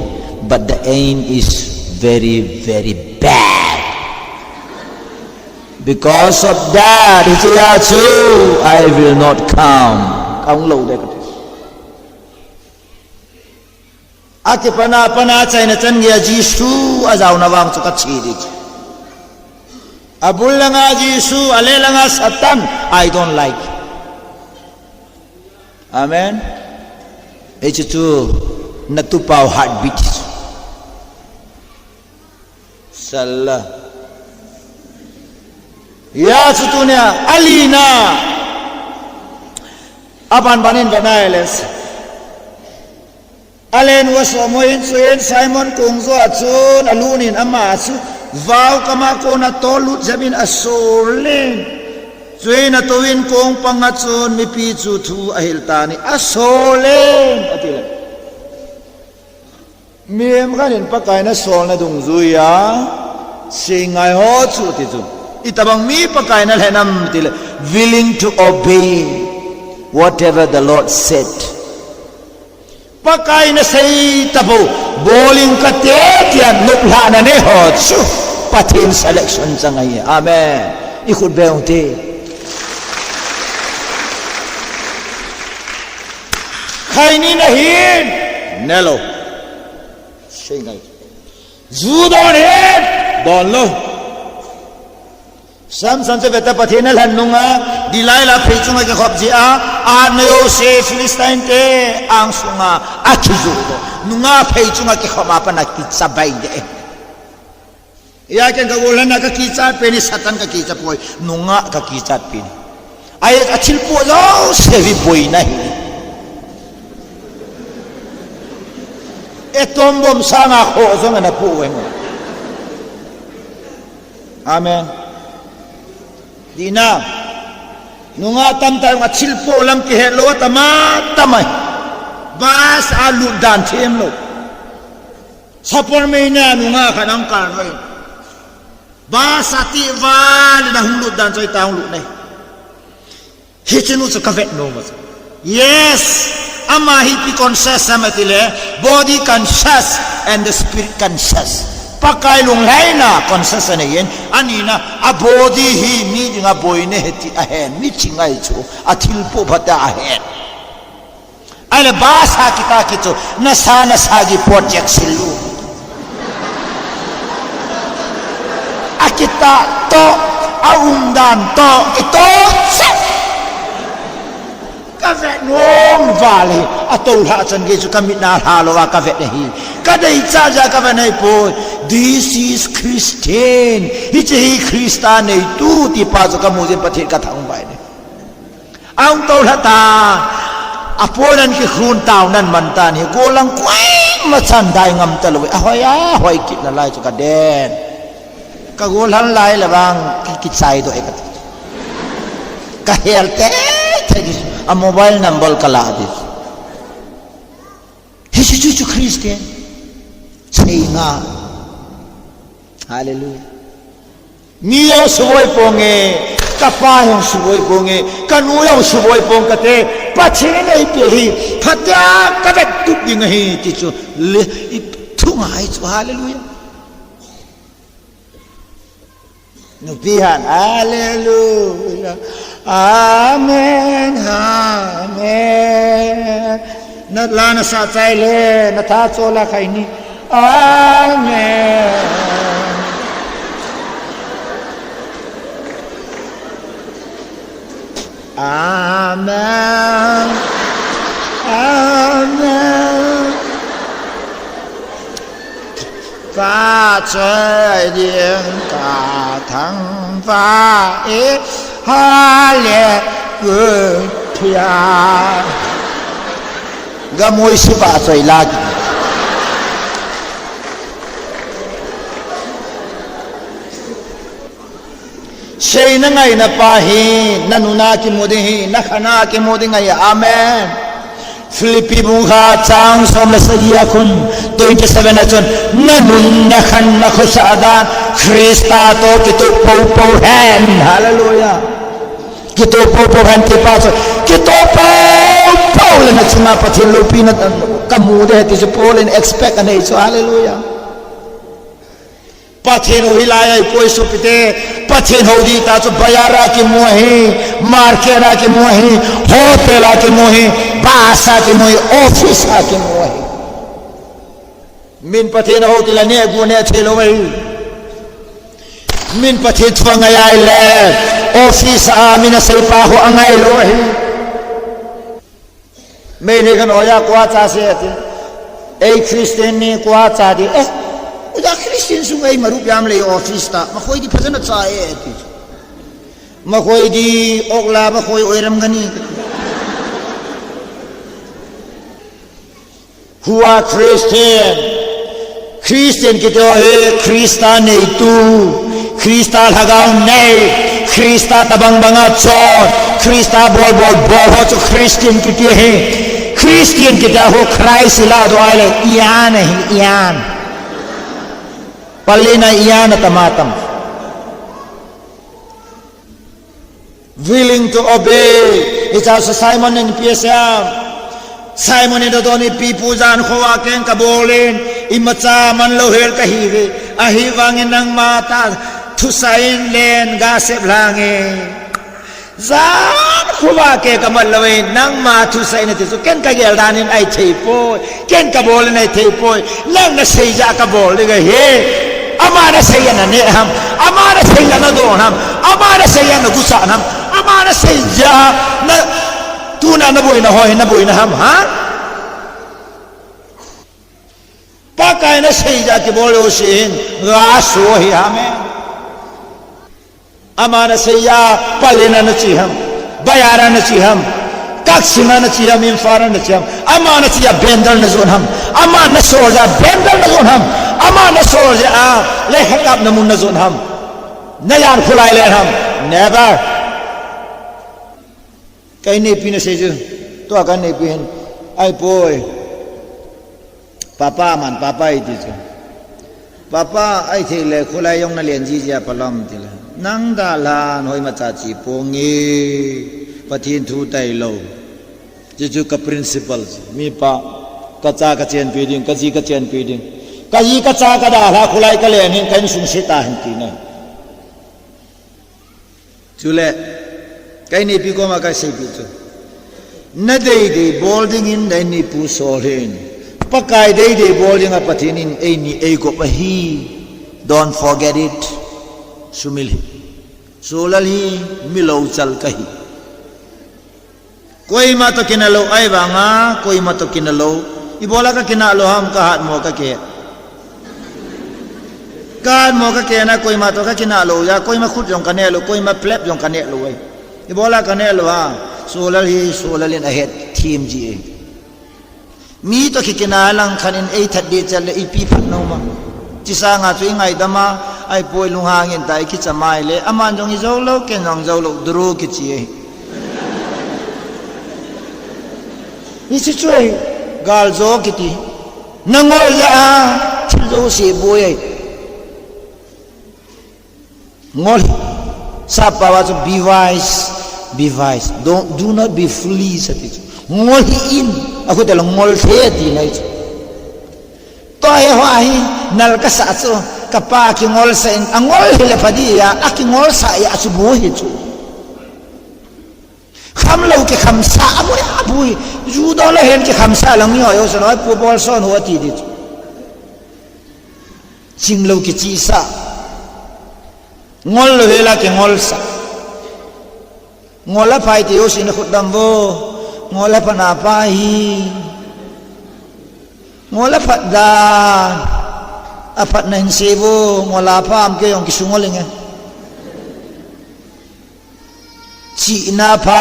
but the end is very very bad because of that hichia chu I will not come kaung lo de ati pana chai na chan ya Jisu azaw na wang chu ka chidi abul langa Jisu ale langa satan I don't like amen echu tu na tu pau heartbeat salla ya sutunya alina apan banin banailes alen was moin suyen Simon kung zo atsun alunin ama su vau kama ko na tolut jamin asolin suyen atuin kong pangatsun mi pichu thu ahiltani asolin atila miem kanin pakai na sol na dung zuya singai ho chu ti chu itabang mi pakai na lenam tila willing to obey whatever the Lord said pakai na say tabo bowling ka tiyan nukla na ne hot su patin selection sa ngayon amen ikut beong ti kaini na hin nelo singay zudon hin don lo sam san se beta pathina lan nunga dilai la phechunga ke khop ji a neo se Philistine te ang sunga akizu nunga phechunga ke khoma pa na ki sabai de ya ken ka golana ka ki chat pe ni satan ka ki chat poi nunga ka ki chat pin ai achil po lo se vi poi na hi etom bom sana kho zonga na pu we mo amen dina nunga tam ta nga chilpo lam ki he lo tama tamai bas alu dan them lo sapor me na nunga kanang kar noi bas ati val na hulu dan choi taung lu nei hichinu su kavet no mas yes ama hi pi conscious samatile body conscious and the spirit conscious pakai lung laina conscious na yen anina a body hi mi dinga boine heti ahen mi chingai chu athil po bata ahen ale basa kita kitu na sagi project silu akita to aundan to ito kavet nom vale atol ha chan ge chu kamit na halo wa kavet hi kadai cha ja kavet nai po this is Christian hi che Christian nei tu ti pa zo ka mujin pathet ka thang bai ne ang tol ha ta aponan ki khun taw nan man ta ni go lang kwai ma chan dai ngam ta lo a hoi kit na lai chu ka den ka go lan lai la bang ki sai do e ka hel te a mobile number kala dis hisu chu Christian chinga hallelujah niyo suboy ponge kapayong suboy ponge kanuyong suboy pong kate pachine ai pehi phatya kavet tup ding hi ti chu le thungai chu hallelujah nupihan hallelujah amen amen na lana sa chaile na tha chola khaini amen amen amen Phá trời điện cả thăng phá ít ha lệ người thia ga môi sư phá trời la Shay na ngay na pahi nanuna ki modi na khana ki modi ngay amen Philippi mukha chang som la sagiya kun 27 na chon nanun na khan na khusadan Krista to kito po hen hallelujah kito po hen ti pa so kito po la na chunga pathin lupi na kamude ti so polen expect anay so hallelujah pathin hilaya poi so pite pathin hodi ta so bayara ki mohi markera ki mohi hotela ki mohi basa ki mohi office ki mohi min pathin hotela ne gune thelo mai min pathin thwanga ya le office amina selpa ho angai lo hi me ne kan oya kwa cha se ati ei Christian ni kwa cha di udah Christian sungai marup yam le office ta makoi di phajana chae ati makoi di okla makoi oiram gani who are Christian kito he Krista nei tu Krista hagaw nei Krista tabang banga chon Krista bol ho cho Christian kiti he Christian kita ho Christ la do ale iyan he iyan palina iyan tamatam willing to obey it's also Simon and Peter Simon and Doni people jan khowa ken kabolin imacha man lo hel ka hiwi ahi wangin nang mata thusain len gasep lange zan khowa ke kamal lawai nang ma thusain ti so ken ka gel danin ai thei po ken kabolin ai thei po nang na seija kabol ga he amana sayana ne ham amana sayana do ham amana sayana gusa ham amana sayja na tuna na boy na hoy na boy na ham ha pakai na sayja ke bolo sin raso hi hame amana sayya palena na chi ham bayara na chi ham kaksima na chi ham infara na chi ham amana sayya bendal na zon ham amana soja bendal na zon ham amana soja le hekap na mun na zon ham nayan khulai le ham never kai ne pin se ju to ka ne pin ai boy papa man papa itu ju papa ai the le khulai yong na len ji ja palam ti la nang da la noi ma cha chi pongi pathin thu tai lo ji ju ka principles mi pa ka cha ka chen pi ding ka ji ka chen pi ding ka yi ka cha ka da la khulai ka le nin kai sung se ta han ti na chule kai ni pi ko ma ka sei pi chu na dei dei bolding in dai ni pu sol hin pakai dei dei bolding a pathin in ei ni ei ko pa hi don't forget it sumil solali milo chal ka hi koi ma to kinalo ai ba nga koi ma to kinalo ibola ka kinalo ham ka hat mo ka ke kan mo ka ke na koi ma to ka kinalo ya koi ma khut yong ka ne lo koi ma plep yong ka ne lo ai ibola ka ne lo ha solalin ahead team ji mi to ki kinalang khanin ei that de chal ei pi phat no ma chi sa nga chui ngai dama ai poi lung hangin tai ki chamai le aman jong i zo lo ken jong zo lo dru ki chi ni chi chui gal zo ki ti nangol ya chi zo si boy ngol sapa wa to be wise do not be foolish ati ngol in aku dalam ngol the ti nai to ai hai nal ka sa so kapa ki ngol sa angol hile padia aki ngol sa ya subuh itu kham lo ke kham sa abui ju do la hen ke kham sa lang yo so noi pu bol son ho ti dit ching lo ke chi sa ngol lo hela ke ngol sa ngol la pai ti o sin khut dam vo ngol la pa na pa hi ngol la phat da apat na hinsevo ngola pa am ke yong kisungoling chi na pa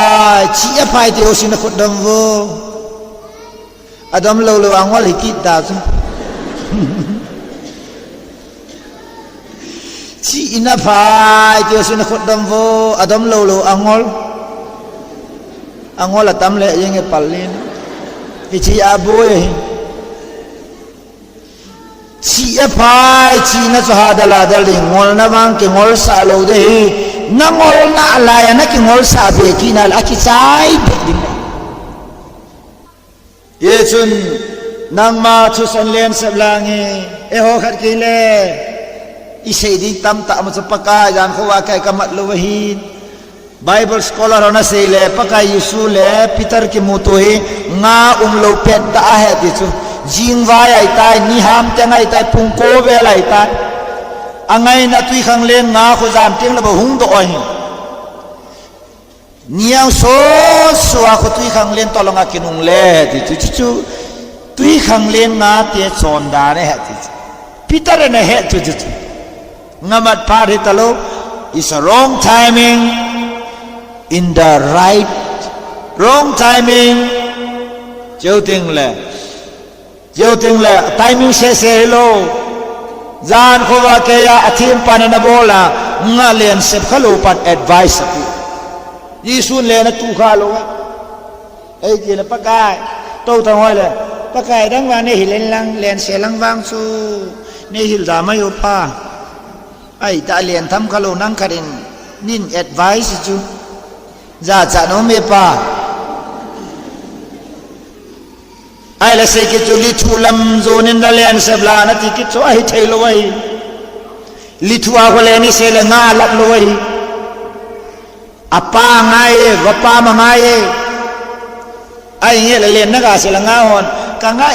chi a pai te o sin khut dam vo adam lo lo angol hikit da chu chi na pai te o sin khut dam vo adam lo lo angol atam le yeng e palin chi a boy chi a pai chi na cho ha dala dal ngol na bang ke ngol sa lo de na ngol na la ya na ki ngol sa be ki na la ki chai be din ye chun nang ma chu san len sab lang e ho khat ki le i sei di tam ta ma chapaka jan kho wa kai kamat lo hin Bible scholar ona sei le paka Yesu le Peter ki mutu hi nga lo pet ta ha ti chu jing vai ai tai ni ham te ngai tai pung ko ve lai tai angai na tui khang len nga khu jam ting la ba hung do oi niang so a khu tui khang len to longa kinung le ti chu tui khang len nga te chon da ne ha ti Peter ne he chu ngamat pa ri talo is a wrong timing in the wrong timing chiu ting le timing se lo zan ko wa ke ya athim pan na bola nga len sep khalo pat advice ati yisun le na tu kha lo ai ki le pakai to ta hoi le pakai dang wa ne hilen lang len se lang wang su ne hil da ma yo pa ai ta len tham khalo nang kharin nin advice chu za cha no me pa ai la se ke chuli thulam zonin da len sebla na ti ki cho ai thei lo wai lithua ko le ni se le nga lak lo wai apa ngai va pa ma ngai ai ye le len na ga se la nga hon ka nga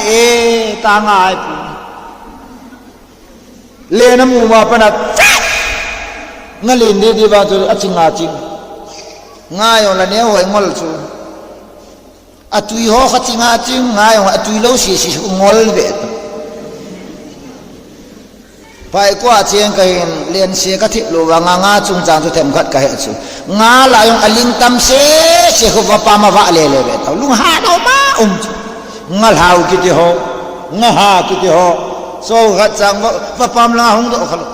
ta ngai le na mu ma pa na ngalin di ba tu achinga ching ngayo la ne hoi ngol chu atui ho khatinga ching ngayo atui lo si ngol ve pai kwa chiang ka hin len se ka thip lo wa nga chung chang chu them khat ka he chu nga la yong aling tam se ho va pa ma va le ve ta lung ha do ma ngal hau ki ti ho nga ha ki ti ho so khat chang va pam la hong do khalo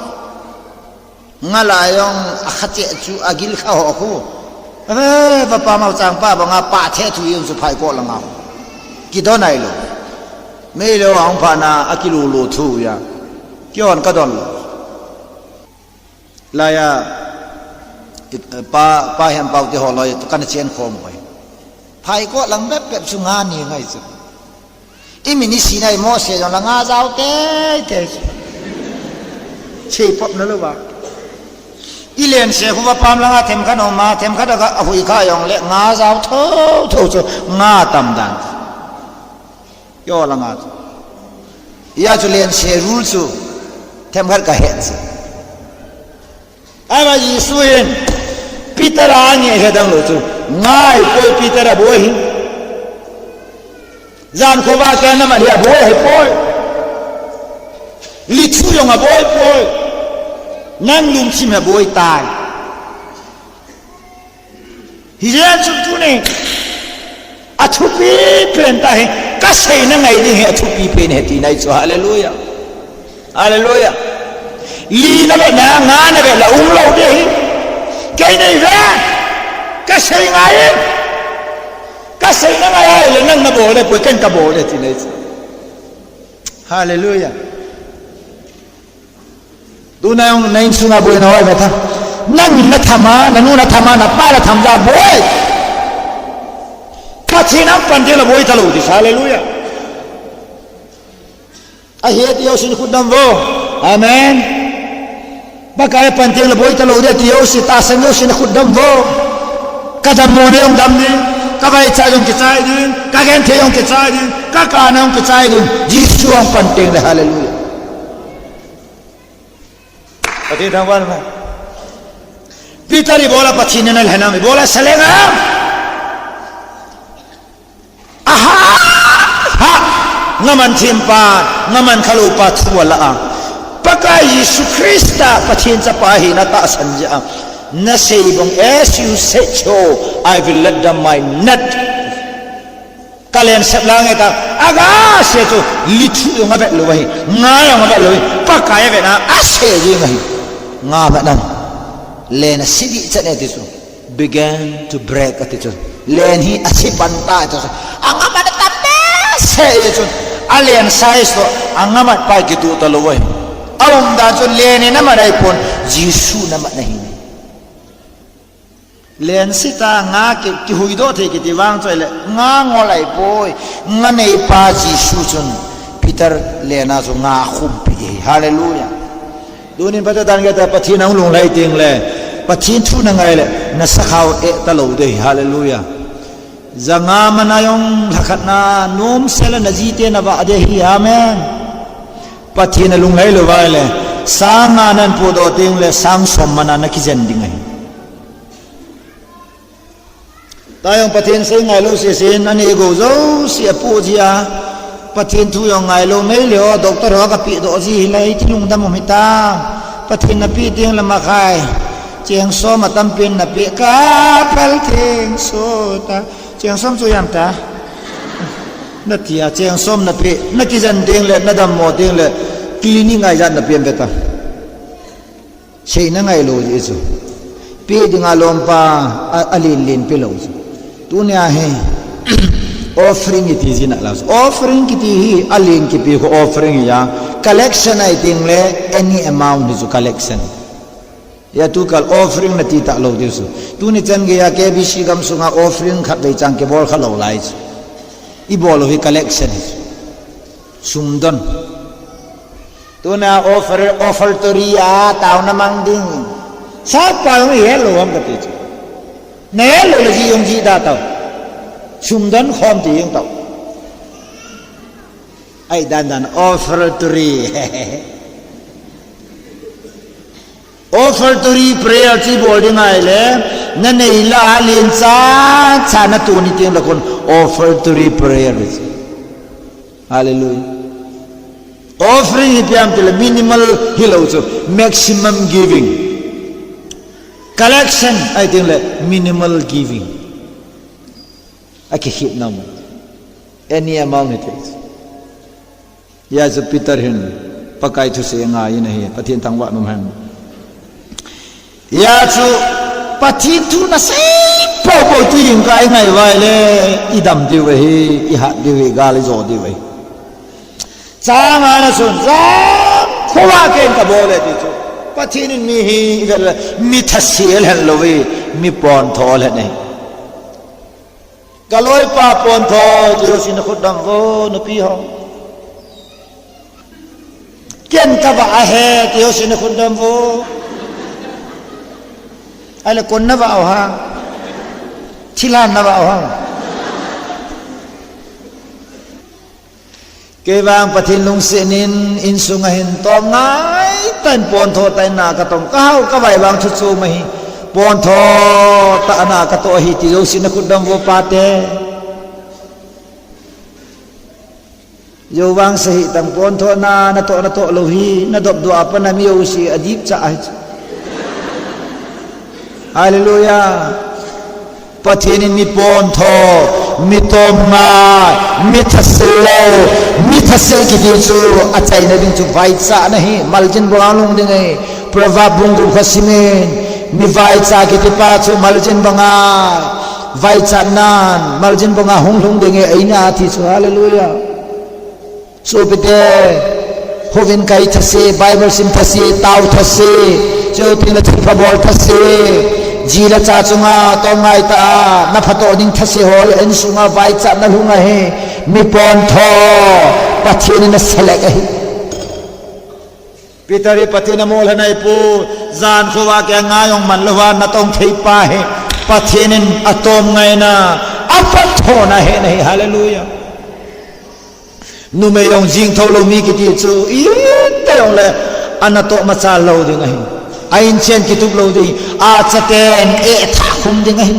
nga la yong khache chu agil kha ho khu va pa ma chang pa ba nga pa the thu yong chu phai ko la nga ki do nai lo me lo hong pha na akilu lo thu ya kion ka don la ya pa hem pau ti ho loi kan chen khom hoi phai ko lang bep bep su nga ni ngai chu i mi ni si nai mo se jong la nga zau te che pop na lo ba i len se khu ba pam la nga them ka no ma them ka da ka a hui kha yong le nga zau tho chu nga tam dan yo la nga ya chu len se rule chu thêm khát cả hết ai mà gì xuyên Peter anh nghe cái đang lột chú ngay coi Peter là bôi gian khó ba cái năm mà đi bôi hay bôi lịch sử dùng à bôi năng lùng chim là bôi tài thì ra chú này à chú pi pen ta hay các xây năng ngày đi hệ chú pi pen hệ thì này cho hallelujah hallelujah li na be na nga na be la lo de cái này ra cái xây ngay cái xây na ngay là năng na bộ de cuối kênh cả bộ de thì này hallelujah tu na ông nay su na bộ nói vậy thôi năng na thama na nu na thama na pa na tham gia bôi phát triển năm phần thế là bôi thalo thì hallelujah ahiyat yo sin khudam vô amen bakaya panting la boy talo de tiyo si tasan yo sin khudam vô kadam mo de ông dam ni ka bai cha yong ki chai din ka gen the yong ki chai din ka na yong ki chai din jisu ang panting la hallelujah ati thangwan ma pitari bola pachin na lhana mi bola salenga ngaman thimpa ngaman khalupa thuala a paka Yesu Krista pathin cha pa hi na ta sanja na seibong as you said so I will let them my net kalen sablang eta aga se to lithu nga bet lo hi nga nga bet lo paka ya na ase ji ngai nga ba dan len sibi cha ne tisu began to break at it len hi asipan ta to anga ba ta se ye alien size to angamat pa gitu talawai awam da chon lene na marai pon jisu na ma nahi len sita nga ki huido the ki tiwang choi le nga ngolai poi nga nei pa jisu chon Peter lena so nga khum pi hallelujah dunin pa dan ga ta pathin ang lung lai ting le pathin thu na ngai le na sakhau e talo de hallelujah zanga manayong lakhat na nom sela na jite na ba ade hi amen pathina lunglai lo vai le sanga nan pu do ting le sang som mana na ki jen ding ai tayong pathin sei ngai lo se sin ani go zo si apu jia pathin thu yong ngai lo mai le o doctor ho ka pi do ji lai ti lung dam mi ta pathin na pi ting la ma khai chiang so ma tam pin na pi ka pal thing so ta chiang som chu yam ta na tia chiang som na pi na ki jan ding le na dam mo ding le clinic ngai jan na pem beta sei na ngai lo ji chu pi ding a lom pa alin lin pi lo chu tu nya he offering it is in allows offering it hi alin ki pi ko offering ya collection I think le any amount is collection ya tu kal offering na ti ta lo disu tu ni chan ge ya ke bi si gam sunga offering khat dei chang ke bol khalo lai i bol hi collection sumdon tu na offer to ria taw na mang ding sa pa mi hello am ka ti ne hello le ji yong ji da taw sumdon khom ti yong taw ai dan offer to ri offertory prayer chi boarding ai le na nei la lin cha chana tu ni ting la kon offertory prayer hallelujah offering ipiam til minimal hilo so maximum giving collection I think le minimal giving aki hit nam any amount it is ya so Peter hin pakai thu se nga yin hi pathian thangwa nom han ya chu pathian thu na sai po po tu yin kai ngai vai le idam di we hi I hat di we ga le zo di we cha nga na sun za khowa ken ka bo le ti chu pathian mi hi mi thasiel han lo we mi pon tho le nei kaloi pa pon tho ju sin khut dam vo no pi ho kian ka ba he ti ho sin khut dam vo ai kon na ba ha chilan na ba ha ke wang pathin lung senin in sunga hin to ngai tan pon tho tai na ka tong ka ka vai wang chu chu mai pon tho ta na ka to hi ti ho sin khut dam vo pa te yo wang sahi tang pon tho na to lo hi na dop do apa na mi yo si adip cha ai hallelujah pathin mi pon tho mi tom ma mi thasel ki di chu achai na ding chu vai cha na hi maljin bangalung ding ai proverb bung ru khasimen mi vai cha ki ti pa chu maljin banga vai cha nan maljin banga hung lung ding ai na thi chu hallelujah so bete hovin kai thase bible sim thase tau thase jo pina thpa bol thase jila cha chunga to ngai ta na phato ding thase hol en sunga vai cha na lunga he mi pon tho pathin na selek hi pitari pathina mol hanai pu zan khowa ke ngayong man lawa na tong thei pa he pathinin atom ngai na apat tho na he nei hallelujah nu me yong jing tho lo mi ki ti chu I ta yong le anato ma cha lo ding ai ain chen ki tup lo ding a chaten e tha khum ding ai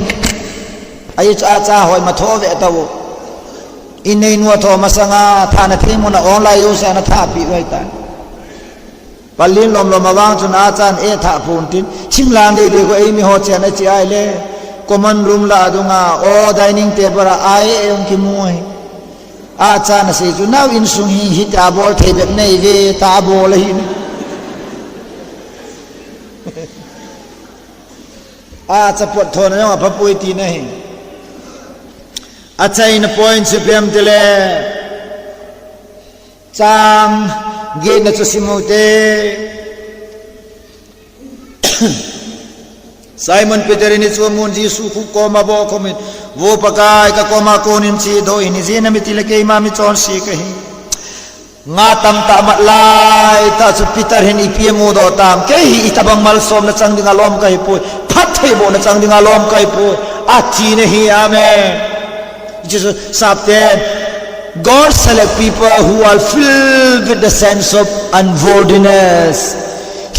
ai cha hoi ma tho ve ta wo in nei nu tho ma sanga tha na the mo na online yo sa na tha pi wai ta palin lom lom awang chun a chan e tha phun tin chimlang de ko ei mi ho chen a chi ai le common room la dunga o dining table ai yong ki moi a cha na se chu now in sung hi ta bol the bet nei ve ta bol hi a cha pot thon na pa pui ti nei a chai na point se pem tele chang ge na chu simote Simon Peter ni chu mun Jesu khu ko ma bo khomin wo pakai ka ko ma konin chi do ini zina mi tilake ma mi chon si ka hi nga tam ta mat lai ta chu Peter hin ipmo do tam ke hi itabang mal som na chang dinga lom kai pu phat thei bo na chang dinga lom kai pu a chi ne hi amen Jesus sabte God select people who are filled with the sense of unworthiness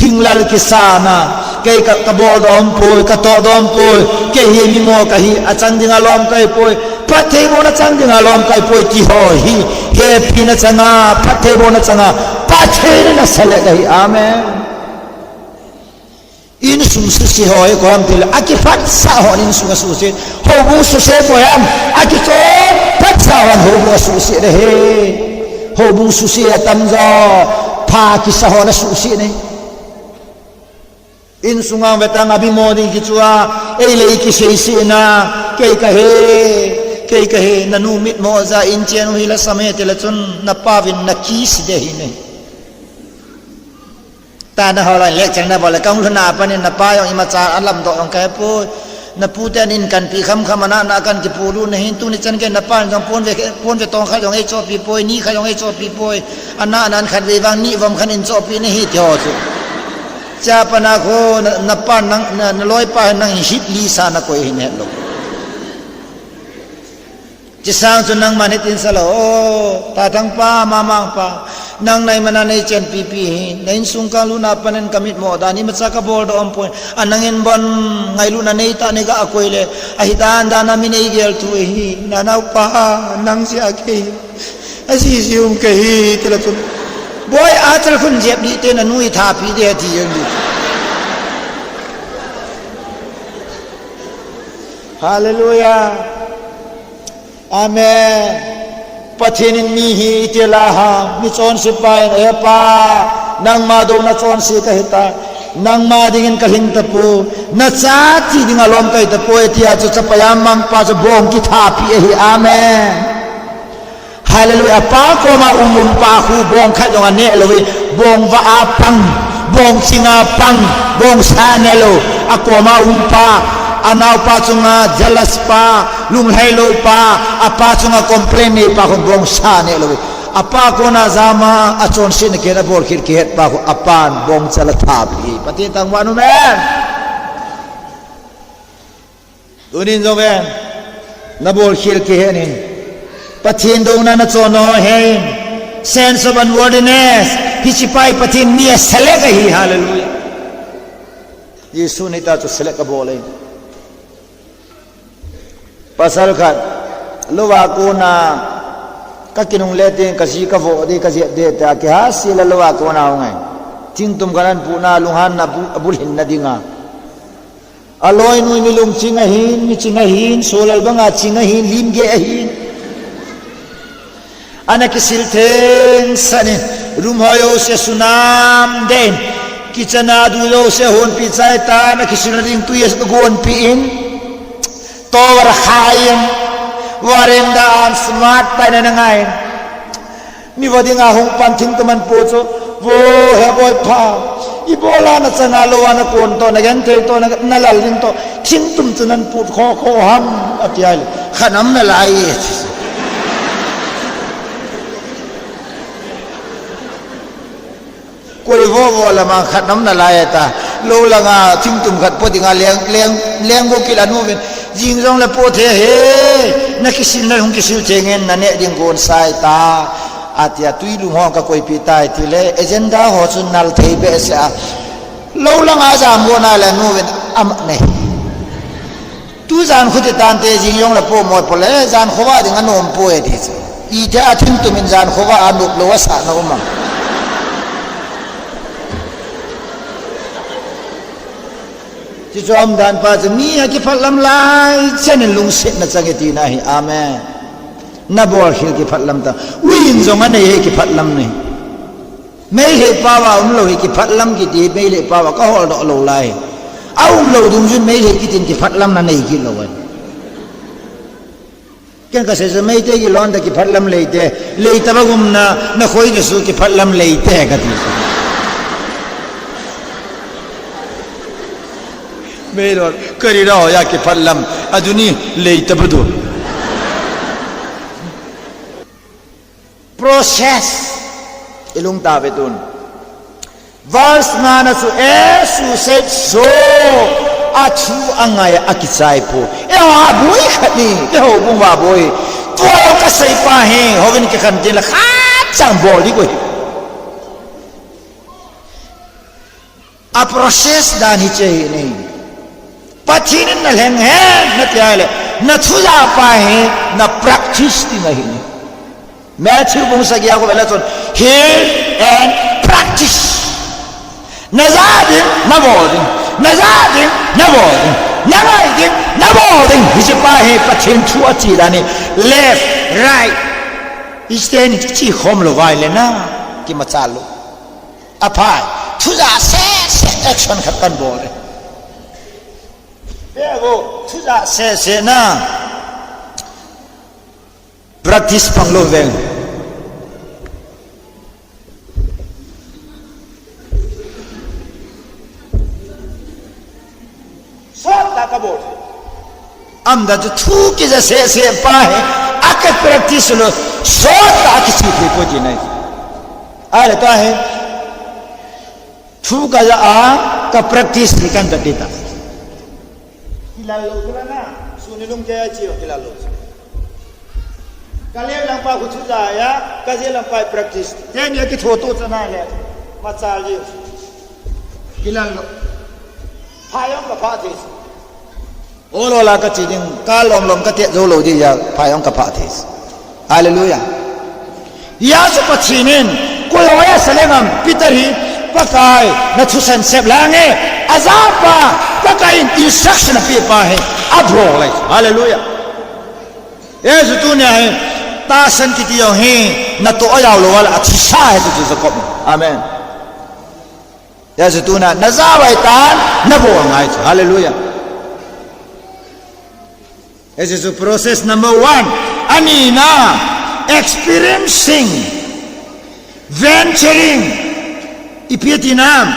kinglal kisana kay kabol dom poi ka to dom poi ke hi mi mo ka hi achang dinga lom kai poi pathe mo na chang dinga lom kai poi ki ho hi he pina changa pathe mo na changa pathe na sale kai amen in sum si ho e ko am til aki phat sa ho in sum su se ho bu su se mo am aki to phat sa ho bu su se de he ho bu su se tam zo pha ki sa ho na su se ne in sungang betang abi modi kichua ei lei ki sei si na kei ka he nanu mit mo za in chen hu la same te la chun na pawin na ki si de hi nei ta na hola lek chang na bol ka hu na pa ni na pa yong ima cha alam do ong kai pu na pu te nin kan pi kham khamana na kan ki pu lu na hin tu ni chan ke na pa jong pon ve tong kha yong ei cho pi poi ni kha yong ei cho pi poi ana nan khan ve wang ni vom khan in cho pi ni hi tyo chu cha pana ko na pa nang na loi pa nang hip li sa na ko hi ne lo Cisang tu nang manitin salo tatang pa mamang pa nang nay mananay chen pipihin nain sungkang luna panen kamit mo dani matsaka bordo ampon anangin bon ngay luna nay ta nega akoyle ahitaan dana minigel tuhi nanaw pa nang si aki asisium kahi telepon boy atal kun jeb di te nanui thapi de ti yung di hallelujah amen pathinin mihi itelaha mi chon sipai epa nang ma do na chon si kahita nang ma dingin kaling tapu na chati ding alom kai tapu etia chu chapayam mang pa chu bong ki thapi ehi amen hallelujah pa ko ma pa khu bong khat jong ane lowi bong va apang bong singa pang bong sanelo akoma pa anaw pa chunga jealous pa lunghelo pa apa chunga complain ni pa ko bong sa ne lo apa ko na zama achon sin ke na bor khir ke pa ko apan bong chala thapi pati tang wanu men dunin zo men na bor khir ke ni pathin do na chon no he sense of unworthiness hichipai pathin ni select hi hallelujah yesu ni ta to select ka bole pasal kat luwa ko na kakinung leting kasi ka vo di kasi de ta ke hasil luwa ko na ngai tingtum kanan puna lunghan na abulhin na dinga aloy nui milung chingahin mi chingahin solal banga chingahin limge ahin anak silteng sane rumhoyo se sunam den kichana dulo se hon pi chai ta na kisinading tuyes gon pi in tawar khaim warenda smart pa na nangain ni wadi nga hong panting teman pocho wo he boy pa ibola na sanalo na konto na gante to na nalalin to chintum tunan put kho kho ham atyal khanam na lai koi wo la ma khanam na lai ta lo la nga chintum khat poti nga leng go kilanu jing jong la po the he na kisil na hong kisil chengen na ne ding gon sai ta atia tui lu ho ka koi pitai ti le agenda ho chun nal thei be sa lo la nga jam go na la nu wen am ne tu jan khu te tan te jing jong la po mo po le jan khowa ding anom po e di i ja thim tu min jan khowa anuk lo wa sa na ma ji jom dan pa mi ha ki phalam lai chen lung set na changeti na hi amen na bor khil ki phatlam ta win zong ane he ki phatlam ne mei le pa wa lo he ki phatlam ki ti mei le pa wa ka hol do lo lai au lo dung jun mei le ki tin ki phatlam na nei ki lo wa ken ka se mei te ki lon da ki phatlam le ta ba gum na khoi de su ki phatlam le te ka ti Melor karira ya ke pallam aduni leitabadu process ilung tabetun verse na su esu set so achu angaya akisai po ha boy khani ke ho bung wa boy to ka sai pa he hovin ke khan tin la kha chang boli ko a process dan hi che nei pathinin na leng he na tyale na thuja pa he na practice ti nahi Matthew bung sa gya ko bela ton hear and practice nazadin na bodin nazadin na bodin nagadin na bodin hi pa he pathin thua chi dani left right isten chi khom lo vai le na ki machalo apai thuja se action khatan bol Ego thuja se na practice panglo veng sab ta ka bol am da thu ki se pa hai ak practice lo so ta ki chi ko ji nai ale ta hai thu ka ja a ka practice ni kan da dita Kilalo ko na sunilong kaya chiyo kilalo kalian lampa kucuda ya kaje lampa practice ten ya ki thoto chana le machal ji kilal lo phayong ka phatis olola ka chiding kalom lom ka te zolo ji ya phayong ka phatis hallelujah ya su pachinin ko ya salengam pitari pakai na thusan sep lange azapa pakai instruction pi pa hai abro lai hallelujah yesu tu ne hai ta san ki ti yo he na to ayaw lo wala athi sa hai tu zakop amen yesu tu na za bai tan na bo ngai hallelujah this is the process number 1 ani na experiencing venturing ipiatinam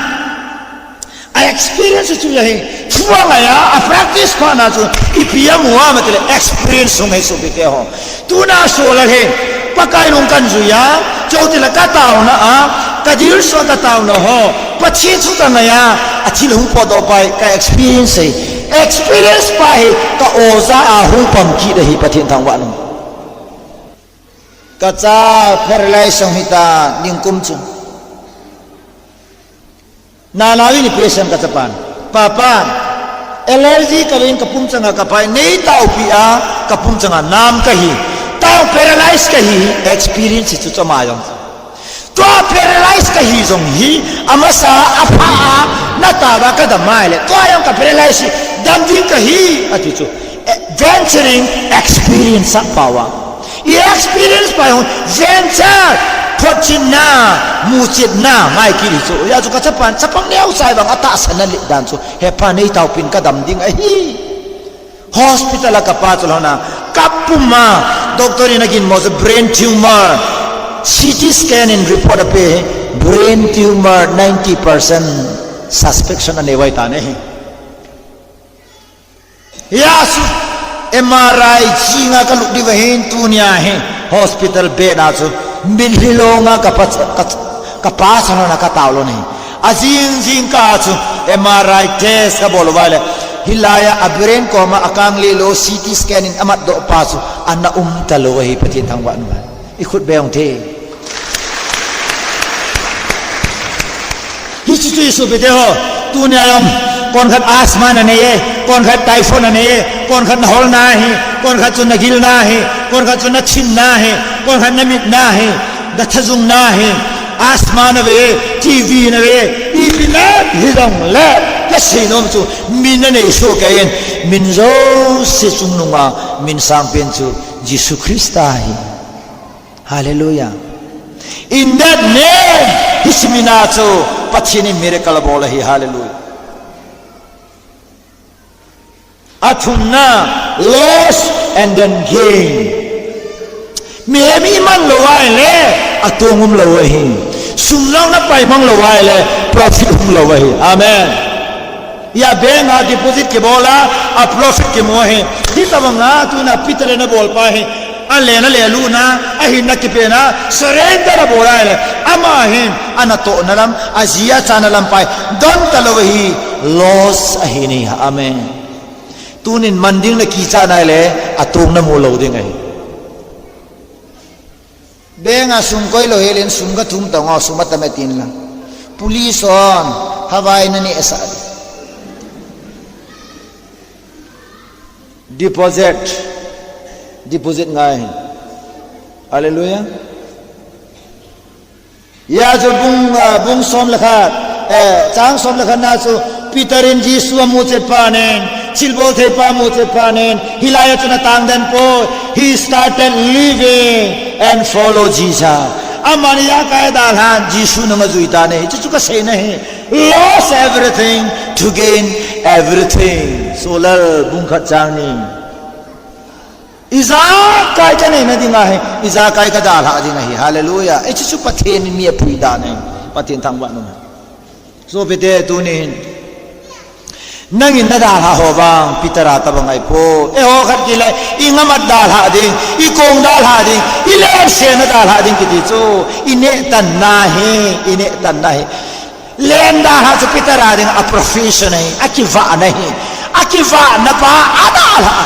I experience itu yahi chuang ya a practice ko na so ipia muwa matle experience sungai so bite ho tu na so la he pakai nong kan zu ya chauti la ka taw na a ka dir so ka taw na ho pachi chu ta na ya a chi lu po do pai ka experience pa he ka oza a hu pam ki de hi pathin thang wa no ka cha paralyze song hita ningkum chu nanawi ni present ka Japan papa allergy kalin kapum changa kapai nei tau pia kapum changa nam kahi tau paralyze kahi experience chu chama yong to paralyze kahi jong hi amasa apa na ta ba ka da mai le to yong ka paralyze dam din kahi ati chu venturing experience power ye experience pa yong venture Pocina, mucitna, mai kiri so. Ya juga cepat, cepang ni usai bang atas sana lik dan so. Hepan ni tahu pin kadam ding ahi. Hospital kapat so na. Kapuma, doktor ini lagi mau brain tumor. CT scan in report apa? Brain tumor 90% suspicion ane wai tane. Ya su MRI jinga kalau dibahin tunia he hospital bed aso. Milhilonga kapas ano nakataulo ni azing ka chu MRI test ka bolo wala hilaya abren ko ma akang lilo CT scan in amat do pasu anna talo hi patin thangwa no ikut beong the hichu isu bete ho tu ne ayam kon khat asman ane ye kon khat typhoon ane ye kon khat hol na hi kon khat chun gil na hi kon khat chun chin na hi kon khat namit na hi dathazung na hi asman ave TV na ve ibina hidong le kasinom chu min ne so kayen min zo se chung nunga min sang pen chu Jesus Christ hi hallelujah in that name hismina chu pachini miracle bola hi hallelujah athunna loss and then gain memi man lo wai le atungum lo wai sumlang na pai mang lo wai le profit hum lo wai amen ya benga deposit ke bola a profit ke mo he di tawanga tu na pitre na bol pa he ale na le lu na a hin na ke pe na surrender na bola le ama hin anato na lam azia chana lam pai don talo hi loss ahini amen tunin manding na kicha na le atung na mo lo ding ai benga sum koi lo helen sum ga thum tanga sumat ta metin la police on hawai na ni esa deposit ngai hallelujah ya jo bung som lakha chang som lakha na so pitarin jisu mu che panen chilbo the pa mu che panen hilaya chuna tang dan po he started living and follow Jesus amani ya kai dal han jisu na mazuita ne chu ka sei nahi lost everything to gain everything solar bung khat chang ni iza kai ka nei na dinga hai iza kai ka dal ha dinga hi hallelujah e chu pathen mi pui da ne pathen thang wa no so pete tu ni nangin dal ha ho bang pitara ta bangai po e ho khat ki le ingamat dal ha ding I kong dal ha ding I le se na dal ha ding ki ti chu ine tan na he len da ha chu pitara ding a professional akiva na pa adal ha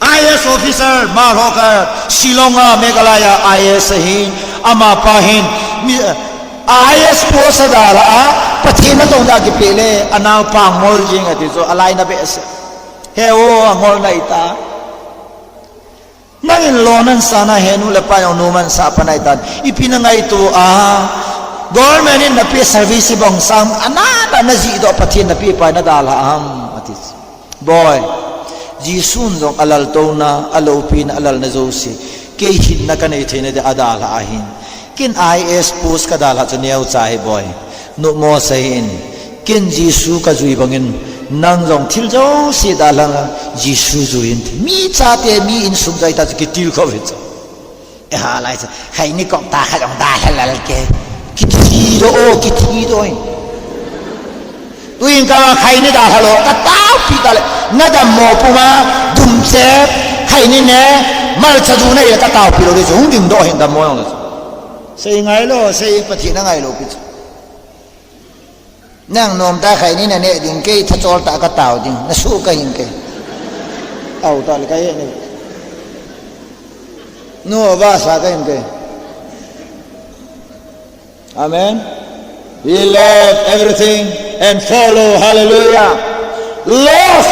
I IS officer Maroka Shillonga Meghalaya IS hin ama pahin IS post dala pathina tong da ki pele anaw pangol jing ati so alai na bes heo angol na ita nangin lonan sana henu lepa yang numan sa panaitan ipinangay ito government in na pi service bong sam anana na zido patin na pi pa na dala atis boy jisun dong alal to na alopin alal na zosi ke hin na kanay thine de adala ahin kin IS post ka dala chaniaw chai boy no mo sahin kin jisu ka zui bangin nang jong thil jo si dalang jisu zuin mi cha te mi in sum jai ta ki til ko vech e ha lai cha khai ni kok ta kha jong da halal ke ki thi do tuin ka khai ni da halo ka ta pi ta le na da mo pu ma dum se khai ni ne mal cha du ne ka ta pi lo de jong ding do hin da mo yong sei ngai lo sei pathi na ngai lo pi nang nom ta khai ni na ne ding ke tha chol ta ka taw ding na su ka hin ke au ta le ka ye ne no va sa ka hin ke amen we left everything and follow hallelujah love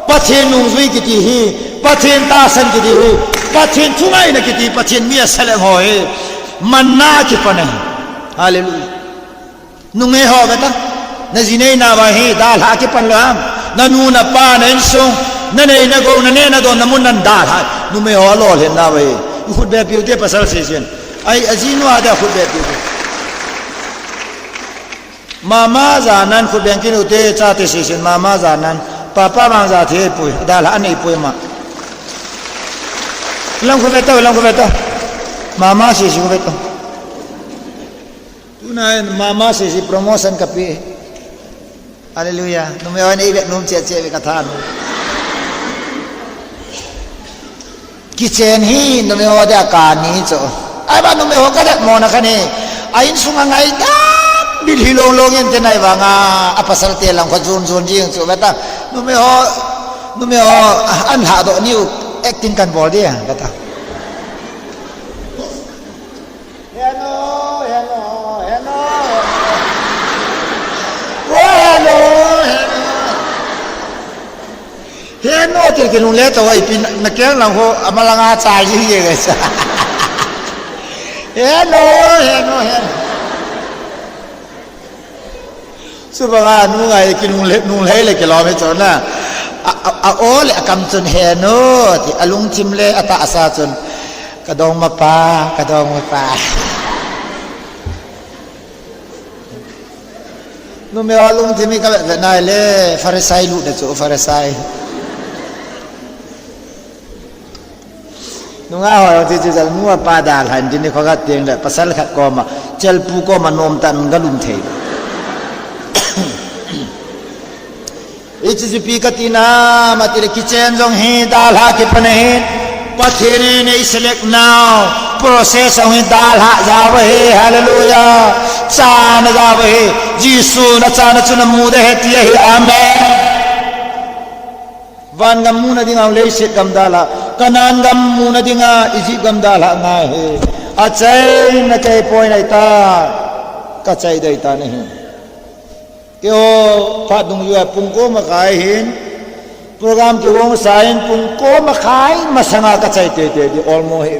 pathin nung zui ki ti hi pathin ta san ki ti hu pathin thungai na ki ti pathin mi asale hoi manna ki pane hallelujah nunge ho beta na zinei na ba hi dal ha ki pan lam na nu na pa na insung na nei na go na ne na do na mun nan dal ha nu me ho lo le na ba hi khut be pi te pasal se sen ai azinu ada khut be pi mama zanan khut ben kin ute cha te se sen mama zanan papa mang za the pui dal ha nei pui ma lang khut beta mama se khut beta tunain mama se promotion kapi haleluya numewan ibek num che ka than kitchen hi numewa da ka ni cho ai ba numewa ka da mo na kani ain sunga ngai da bil hilong long en tenai wa nga apasal te lang khajun jun jing cho beta numewa an ha do new acting kan bol dia kata heno til ke nung le to ai pin na kyang lang ho amalanga chai ji ye ga sa heno subanga nu ngai ki nung le le ke lo me chon na a o le akam chun heno ti alung chim le ata asa chun kadong ma pa nu me alung chimi ka na le farisai lu de chu farisai nunga ho ti jal nuwa pa dal han din ko ga teng le pasal khat ko ma chel pu ko ma nom tan ga lum the ich ji pi katina ma ti le kitchen jong he dal ha ki pane pathene ne select now process ho dal ha ja ba he hallelujah cha na ja ba he jisu na cha na chuna mu de he ti he amen van gam mu na ding au le se gam dala kanan gam mu na dinga iji gam dala nga he achai na chai poi nai ta ka chai dai ta nahi kyo phat dung yu pung ko ma kai hin program ki wong sain pung ko ma khai ma sanga ka chai te di almost he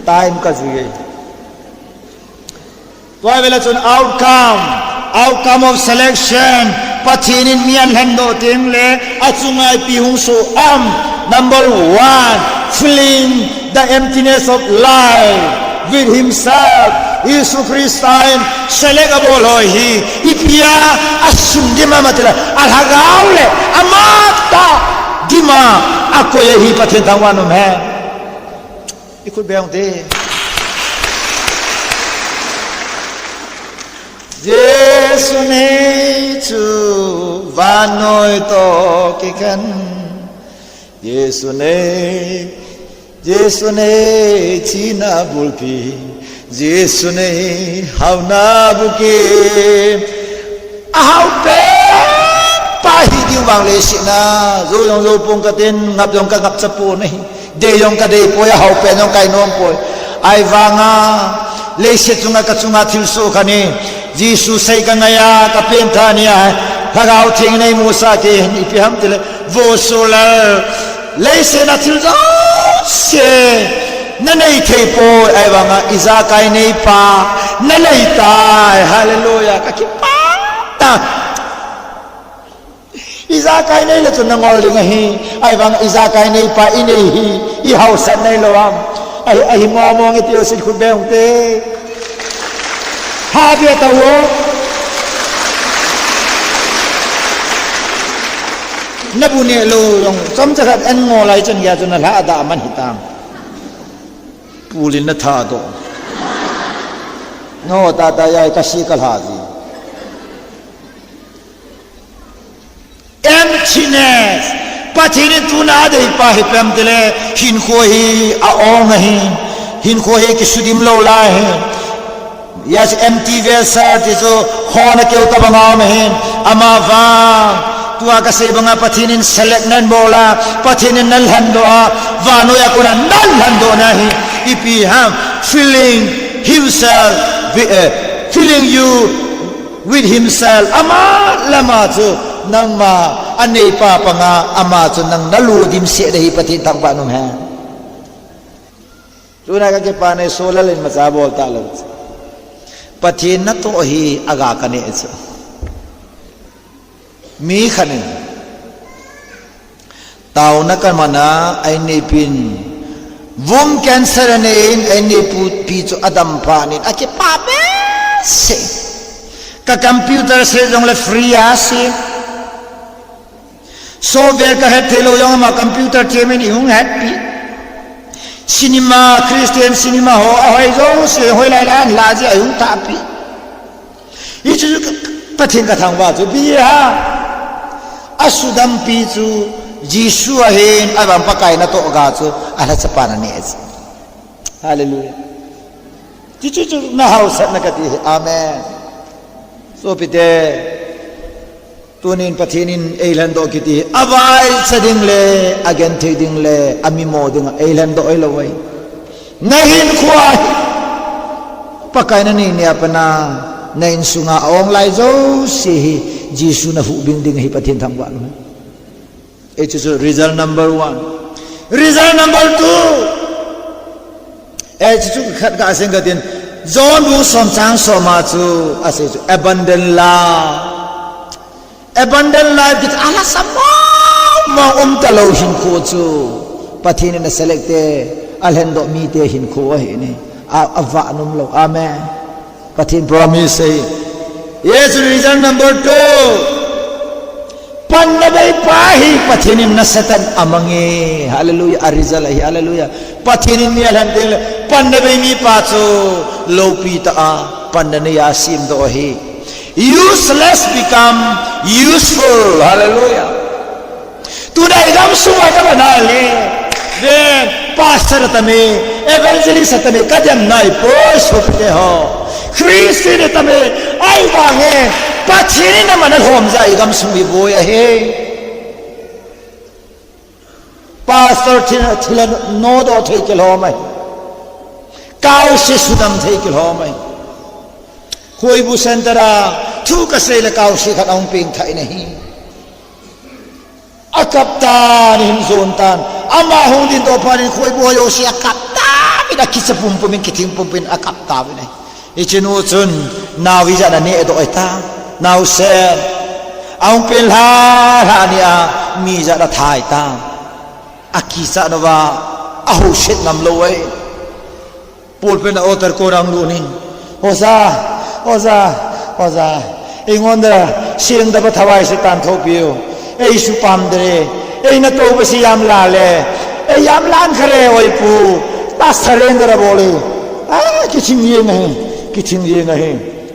time ka ju ye toy vela chun outcome of selection pathinin mian hendo ting le achungai pi hung su number 1 filling the emptiness of life with himself Yesu Kristain select abol hi ipia asum dima matla alhagaule amata dima ako ye hi pathin tangwanum he ikut beong de Yesu ne chu vanoi to kikan Yesu ne china bulpi Yesu ne hauna buke ahau pe pahi di bang le si na zo yong zo pung ka tin ngap yong ka ngap chapu nei de yong ka de poya hau pe yong kai nom poi ai wanga le se chunga ka chunga thil so khani jisu sei ka ngaya ka pen tha nia hagau thing nei musa ke ni pi ham tile vo solar le se na thil zo se na nei thei po ai wanga iza kai nei pa na nei tai hallelujah ka ki pa ta iza kai nei le chun ngol ding hi ai wang iza kai nei pa ine hi I hau san nei lo am ai mo mo ngi tio sin khu beong te ha bia ta wo na bu ne lo yong som cha khat en ngo lai chen ya chun la da man hitam pulin na tha do no ta ta ya ka si ka la ji emptiness pathin tu na dei pa hi pem tele hin kho hi a ong hi hin kho hi ki sudim lo la hi yes empty vessel ti so khona ke ta banga me hin ama va tua ka se banga pathin select nan bola pathin nan han do va no ya kuna nan han do na hi ipi ham filling himself filling you with himself ama lama chu nang ma anei pa panga ama chu nang nalu dim se dei pathin thang pa nom ha tuna ka ke pa ne sola len ma cha bol ta lo pathin na to hi aga ka ne chu mi khanin tau na kan mana ai nei pin vum cancer ne ai nei pu pi chu adam pa ni ake pa be se ka computer se jong le free asi software ka het thelo yong ma computer chemen ihung happy cinema christian cinema ho hoi zo se hoi lai lan la ji ihung ta pi I chu pathin ka thang ba chu bi ha asudam pi chu jisu a hen abam pakai na to ga chu ala chapana ne hallelujah chu na house na ka ti amen so pite tunin pathinin eilan do kiti avai chading le again theding le ami mo ding eilan do oilawai nahin khwai pakai na ni ne apana nain sunga ong lai zo si jisu na hu bing ding hi pathin thang wa no it is result number 1 result number 2 it is khat ga sing ga tin zon bu som chang so ma chu ase abundant life dit ala samo ma talo hin kho chu pathin na selecte alhendo mi te hin kho he ne ava num lo amen pathin promise say yes reason number 2 pannabai pahi pathinin na satan amange hallelujah arizal hi hallelujah pathinin ni alhamdulillah pannabai mi pa chu lo pi ta pannane yasim do hi useless become useful hallelujah tudai gam suwa ka banale then pastor tame evangelist tame kadam nai post hote ho christian tame ai bange pathin na man hom za igam sumi boy he pastor thila no do thei ke lo mai kaw se sudam thei ke lo mai khoi bu sentara thu ka se le kaw se khat ong ping thai nahi akapta nin zon tan ama hong din to panin khoi bu yo se akapta ida kisapum pumin kiting pumpin akapta ne ichinu chun nawi ja na ne do eta now se ong pin ha nia mi ja da thai ta akisa no wa ahu shit nam lo wai pul pen otar ko rang lu nin oza ingonda sing da ba thawai se tan tho piu ei su pam dre ei na to ba si yam la le ei yam lan khare oi pu ta surrender bole kiching ye nahi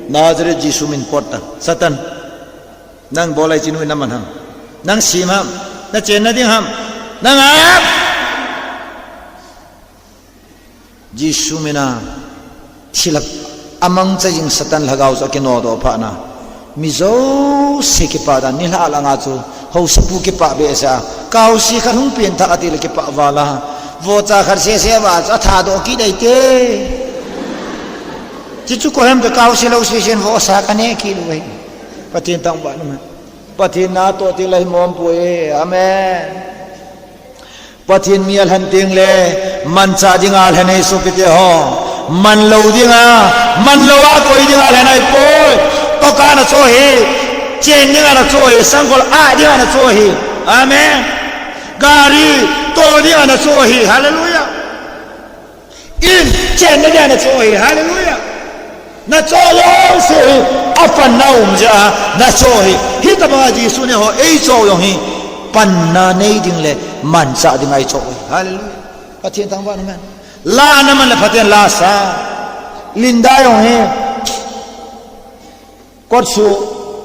Nazareth Jisu min porta satan nang bolai chinui naman ham nang sim ham na chen na ding ham nang ap Jisu mina thilap amang chajing satan lagaw sa kino do pa na mizo sekipada nila alanga chu ho supu ki pa be sa kau si khan hung pien tha atil ki pa wala vo cha khar se wa cha tha do ki dai te chi chu ko hem ke kau si lo si sen vo sa ka ne ki lo pathin tang ba na pathin na to ti lai mom pu e amen pathin mial han ting le man cha jingal hanai su pi te ho man lo dinga man lo a ko dinga hanai poi to ka na so he chen dinga na so he sangol a dinga na so he amen gari to dinga na so he hallelujah in chen dinga na so he hallelujah na so yo se afan na ja na so he hi ta ba ji su ne ho ei so yo hi pan na nei ding le man sa ding ai so hallelujah pathin tang ba na man la na man la pathin la sa linda yo he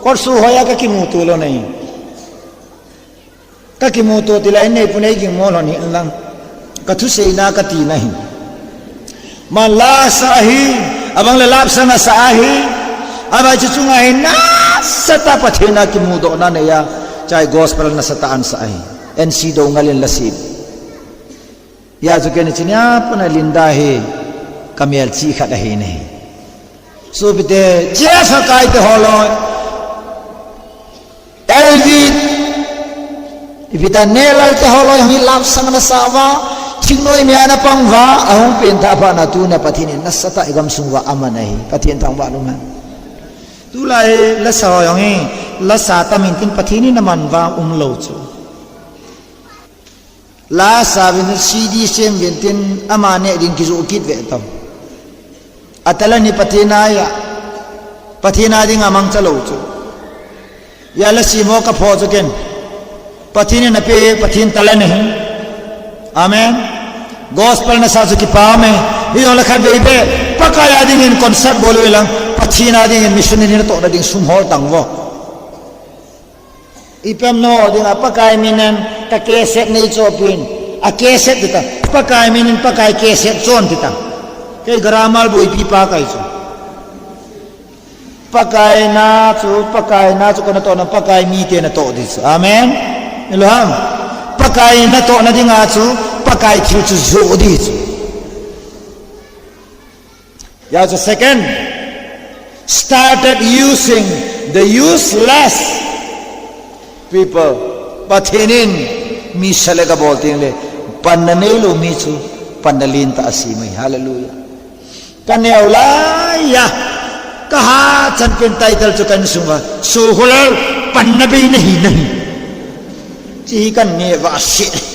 korsu hoya ka ki mutu lo nei ka ki mutu ti la nei punai ki mo lo ni lang ka thu sei na ka ti nahi man la sa hi abang le lap sa na sa hi aba chi chunga hi na sata pathina ki mu do na ne ya chai gospel na sataan sa ai nc do ngalin lasib ya ju ke ni chinya pana linda he kamel chi khat he ne so bite je sa kai te holo elvid ibita nelal te holo hi lap sang na sawa chingnoi mi ana pangwa ahung pen tha pa na tu na pathini na sata igam sungwa amanai pathin tang ba lunga tu lai la sa yong hi la sa ta min tin pathini na manwa lo chu la sa bin cd sem bin tin amane din ki zu kit ve tam atala ni pathina ding amang chalo chu ya la si mo ka pho chu ken pathini na pe pathin tala nahi amen gospel na sa ki pa me hi ola kha be be pakaya ding in concept bolu lang pathina ding in missionary na to na ding sum hol tang wo ipam no ding pakai minen ka keset nei chopin a keset dita pakai minen pakai keset chon dita ke gramal boi pi pa kai chu pakai na chu kana to na pakai mi te na to dis amen eloham pakai na to na ding a chu pakai chu chu zo di chu ya the second started using the useless people pathinin mi salega boltin le panne lo mi chu panalin ta asimai hallelujah kanela ya kaha chan pen title chu kan sunga su holal pannabe nahi chi kan ne wa shi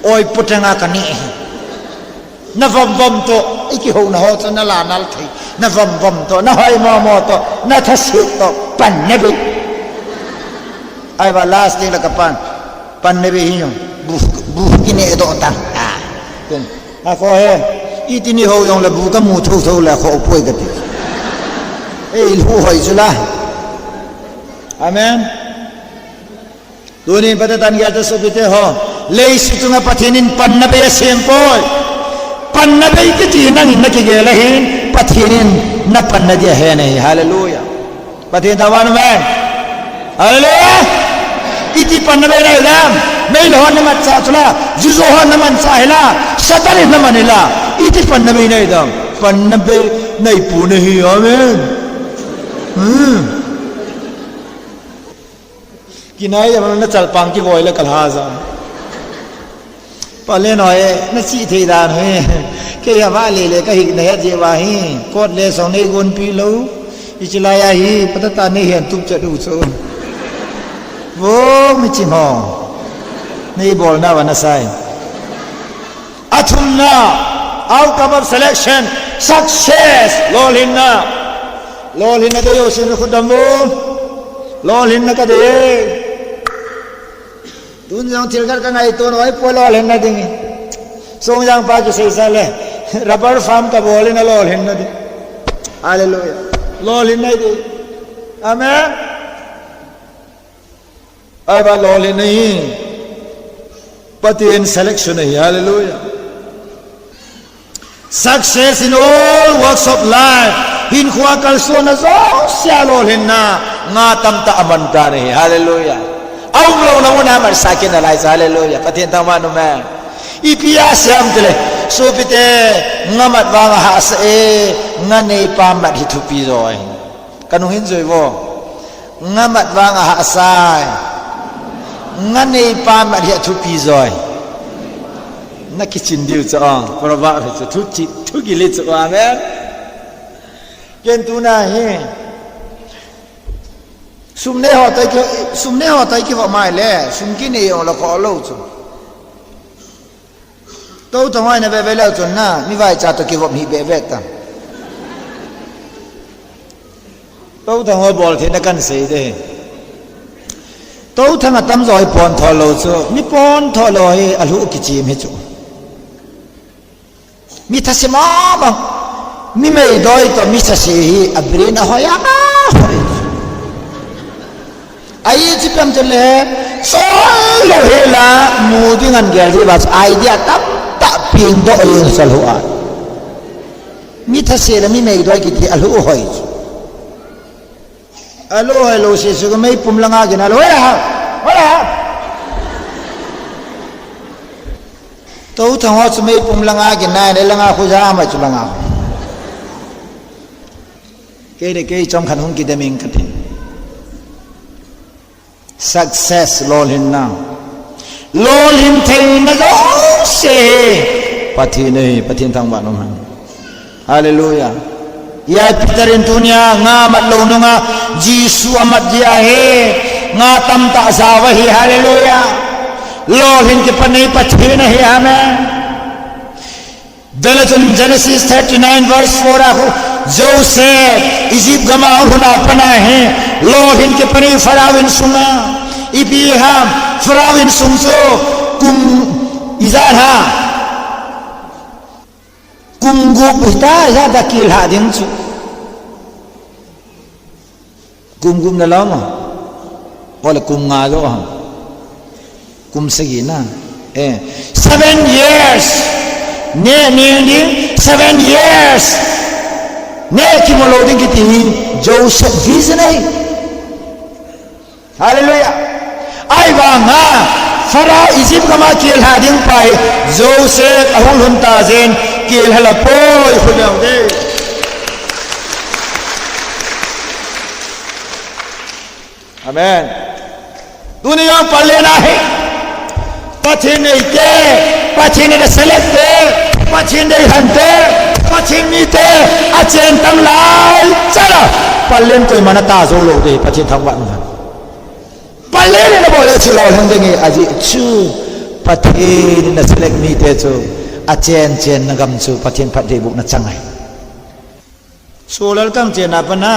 oi putanga kani na vom to iki ho na ho cha na la nal thai na vom to na hoi mo to na thasi to pannabe ai ba last day la kapan pannabe hi bu kine do ta ken a ko he itini ho yong la bu ka mu tho la kho poi ka ti ei lu hoi chula amen doni patatan ya ta sobite ho lei situnga pathinin pannabe sempoi pannabe ki ti nang na ki gela hin pathinin na pannaje he nei hallelujah pathin dawan men hallelujah iti pannabe na lam nei lo na mat sa chula juzo ho na man sa hela satale na manila iti pannabe na idam pannabe nei pu nahi amen kinai amana chal pang ki voila kalhaza pale noye na chi thei dan he ke ya ba le ka hi ne je wa hi kot le song nei gun pi lo ichila ya hi patata nei hian tup cha du so wo mi chi ho nei bol na wa na sai athumna outcome of selection success lolinna de yo sin khudam lolinna ka de tun jang tilgar ka ngai to noi polo len na ding song jang pa ju sei sa le rubber farm ka bole na lo len na di hallelujah lo len na di amen ai ba lo len nahi patin selection nahi hallelujah success in all walks of life hin khwa kal so na zo sia lo len na nga tam ta aman ta ne hallelujah au lo na una mar sakin alai hallelujah pathin thang ma no ma ipia sam tele so pite ngamat wa nga ha sa e nga nei pa mat hi thu pi rồi kanu hin rồi wo ngamat wa nga ha sai nga nei pa mat hi thu pi rồi na kitchen diu cho prova fe thu ki le cho amen ken tu na he sumne ho tai ki wa mai le sum ki ne yo la ko lo chu to to mai na be be lo chu na mi vai cha to ki wa mi be be ta to to ho bol the na kan se de to thang a tam roi pon tho lo chu mi pon tho lo he a lu ki chi me chu mi tha se ma ba mi me doi to mi sa se hi abrina ho ya ai chi pam chale so lo he la mu ding an gel ri bas idea tam ta ping do yin sal ho a mi tha se la mi me doi ki ti a lu hoi alo hello se su mai pum langa gina lo hola to thang ho su mai pum langa gina ne langa khu ja ma chu langa ke de ke chom khan hung ki de ming khatin success lolhin na lolhin thei na lo se pathin thang ba no man hallelujah ya pitarin dunia nga mat lo no nga jisu amat dia he nga tam ta zawa hi hallelujah lolhin ke panai pathina he amen dalatan genesis 39 verse 4 ako joseph egypt gama huna pana he lolhin ke panai farawin sunga ibiham farawin sungso kum izarha kumgu pita ya da kil ha ding chu kumgum na lang wala kum nga do ha kum sige na 7 years ne 7 years ne kimolo ding kiti Joseph vision ai hallelujah ai ba nga Farao Egypt kama kil ha ding pai Joseph ahul hun ta zen kil hala poi khudau de amen dunia palena hai pathin nei ke pathin ne select de pathin dei hante pathin ni te achen tam lai chala palen toi mana ta zo lo de pathin thang wan palen ne bole chu lo hang de nge aji chu pathin ne select ni te chu achen chen na gam chu pathin phat de bu na changai solal kam chen na pana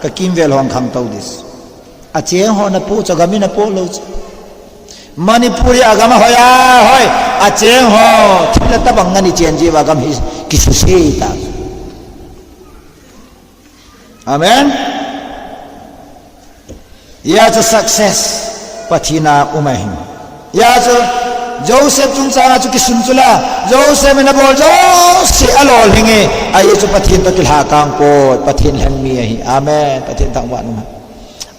ka kim vel hong kham tau dis achen ho na pu cha gami na po lo manipuri agama hoya hoi achen ho thila ta bangani chen ji wa gam hi kisu se ta amen ya cha success pathina umahim ya cha Joseph chung sa chu ki sun chula Joseph na bol Joseph alol hinge ai chu pathin to kil ha kang ko pathin han mi hi amen pathin tang wa nu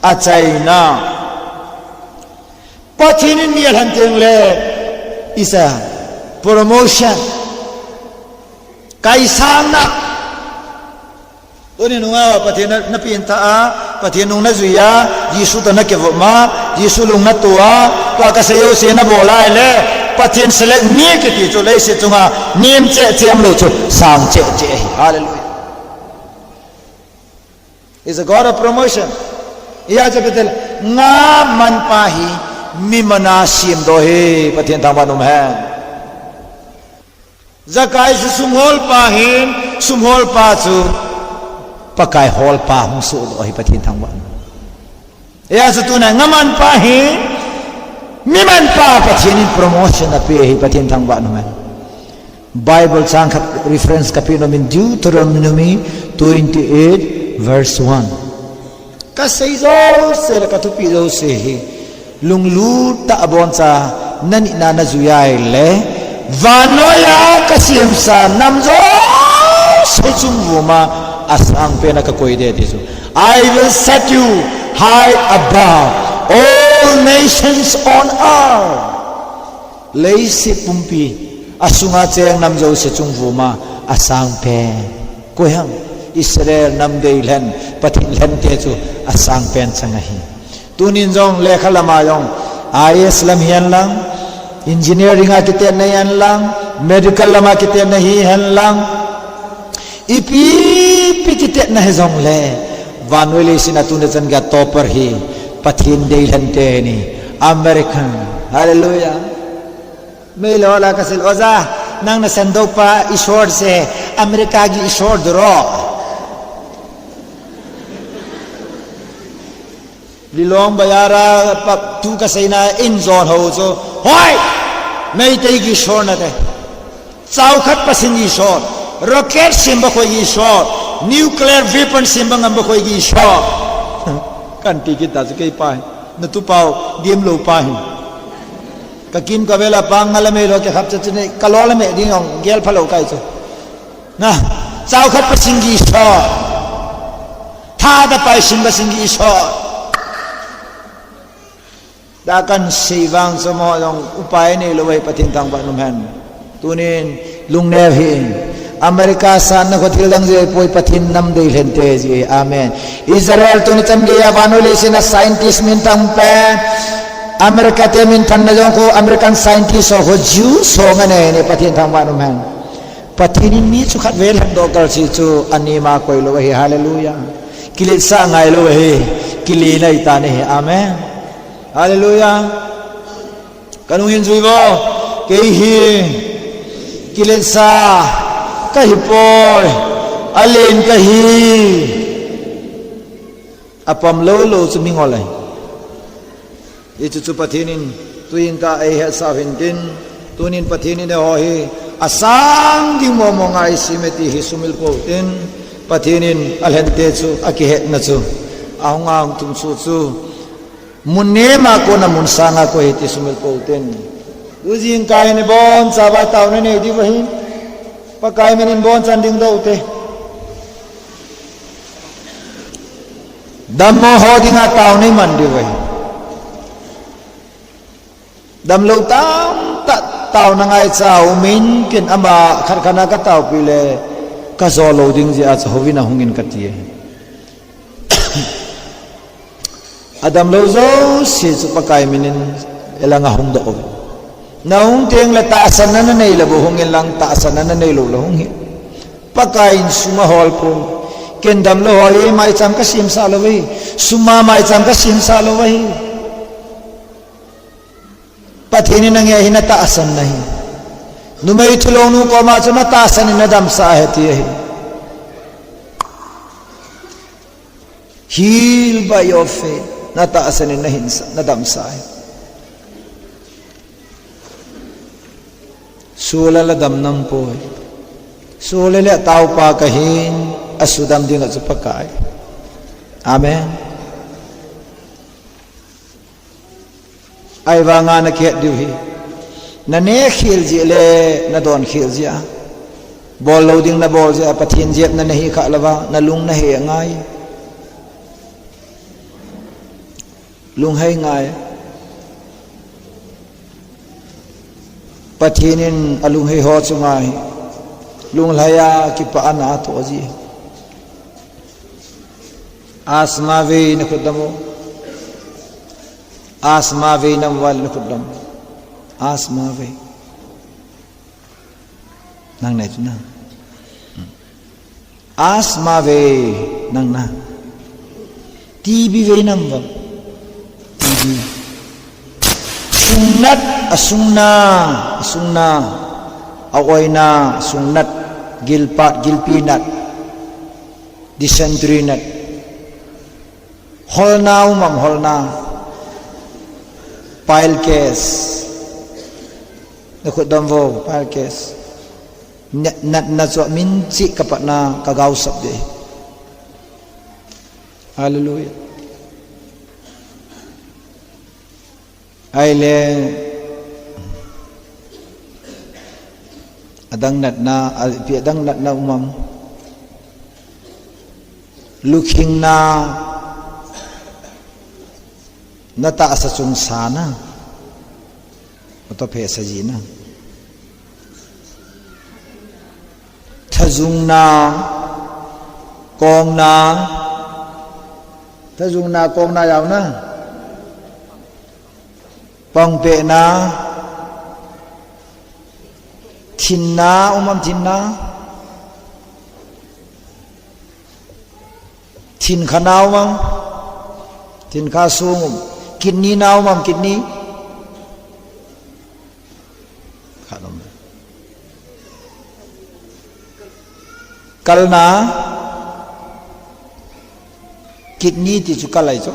achai na pathin ni han teng le isa promotion kai sang na oni nunga pathin na pin ta a pathin nung na zuya Jisu ta na ke ma Jisu lung na tua to ka sayo se na bolai le pathin select ni ke ti chu le se chunga nim che chem lo chu sang che hallelujah is a god of promotion ya je betel nga man pa hi mi mana sim do he pathin ta manum hai zakai su sumhol pa hin sumhol pa chu pakai hol pa hung su do hi pathin thang wan ya su tu na ngaman pa hi mi man pa pathin promotion ape hi pathin thang wan mai bible sang reference kapino min Deuteronomy 28 verse 1 ka sei zo se la ka tu pi zo se hi lung lu ta abon sa nani na na zuyai le vanoya ka sim sa nam zo se chung wuma asang pe na ka koi de ti so I will set you high above all nations on earth. Lấy si pumpi asunga cheng nam zo se chung vuma asang pen koyang Israel nam dei len pathin len te chu asang pen changahi tunin jong lekha lama jong IS lam hian lang engineering akite na yan lang medical lama kite na hi han lang ipi pikite na hezong le vanwele sinatun jan ga topper hi pathin dei len te ni American. Hallelujah. Melo la kasil oza nang nasando pa ishor se Amerika gi ishor dro Lilong bayara pa tu kasay na in zone ho so hoy may tay gi shor na te chau khat pasin gi shor rocket simba ko gi shor nuclear weapon simba ngam ko gi shor kan ti ki ta kai pa na tu pau diem lo pa hin kakin ka vela pang ngalame lo ke khap chne kalol me ding ong gel phalo kai so na chau khat pasin gi shor tha da pai simba sing gi shor dakan sivang semua yang upaya ni lewai patintang pak numhan tunin lungnev hi Amerika sana ko tilang je poi patin nam dei lente ji amen Israel tuni cham ge ya banole sina scientist mintang pe Amerika te min tan na jong ko American scientist ho Jew so ngane ne patintang pak numhan patinin mi chu khat vel do kal si chu anima koi lewai hallelujah kilit sa ngai lewai kili nai ta ne amen. Hallelujah. Kanungin suibo kehi kilensa kahipoy alin kahi apam lolo sumingolay itu patinin tuin ta ay savintin tunin patinin de hohi asang di momongai simeti hisumil potin patinin alhente su akihet na su ahungang tumsu su munema ko na munsanga ko hiti sumil poten ujing kai ni bon sabai taw ne di wahin pakai menin bon sanding do te dam mo ho dinga taw ni man di wahin dam lo tam ta taw na ngai chau min kin ama khar khana ka taw pile ka zo lo ding ji a hovina hungin katie Adam lozo si pakai minin elang ahong do naung tiang la taasan na nay labo hongin lang taasan na nay lo hongin pakain sumahol po kendam lo holi mai cham ka sim salawai suma mai cham ka sim salawai pathini nang ya hina taasan nahi numai tulong nu ko ma chuna taasan na dam sa heti hi heal by your faith nataasan na hinsa nadamsay sulala damnam po sulala tao pa kahin asudam din at supakay amen ay ba nga nakihat diwi na ne khil ji le na don khil ji bol loading na bol ji pathin jep na nahi kha lawa na lung na he ngai lung hai ngai pathinin alung hai ho chungai lung laya ki pa ana to ji asma ve na khudamo asma ve nam wal na khudam asma ve nang nai na asma ve nang na tv ve nam ba sunat asungna awaina sunat gilpinat dysentery holna umam holna pile case nakudamvo pile case na so minci kapat na kagausap de hallelujah aile adang nat na umam looking na nata sa chung sana to phe sa ji na thazung na kong na yaw na pang pe na thin na thin na thin khanaw mang thin kha sung kidney naw kidney khanom kalna kidney ti chu kalai chu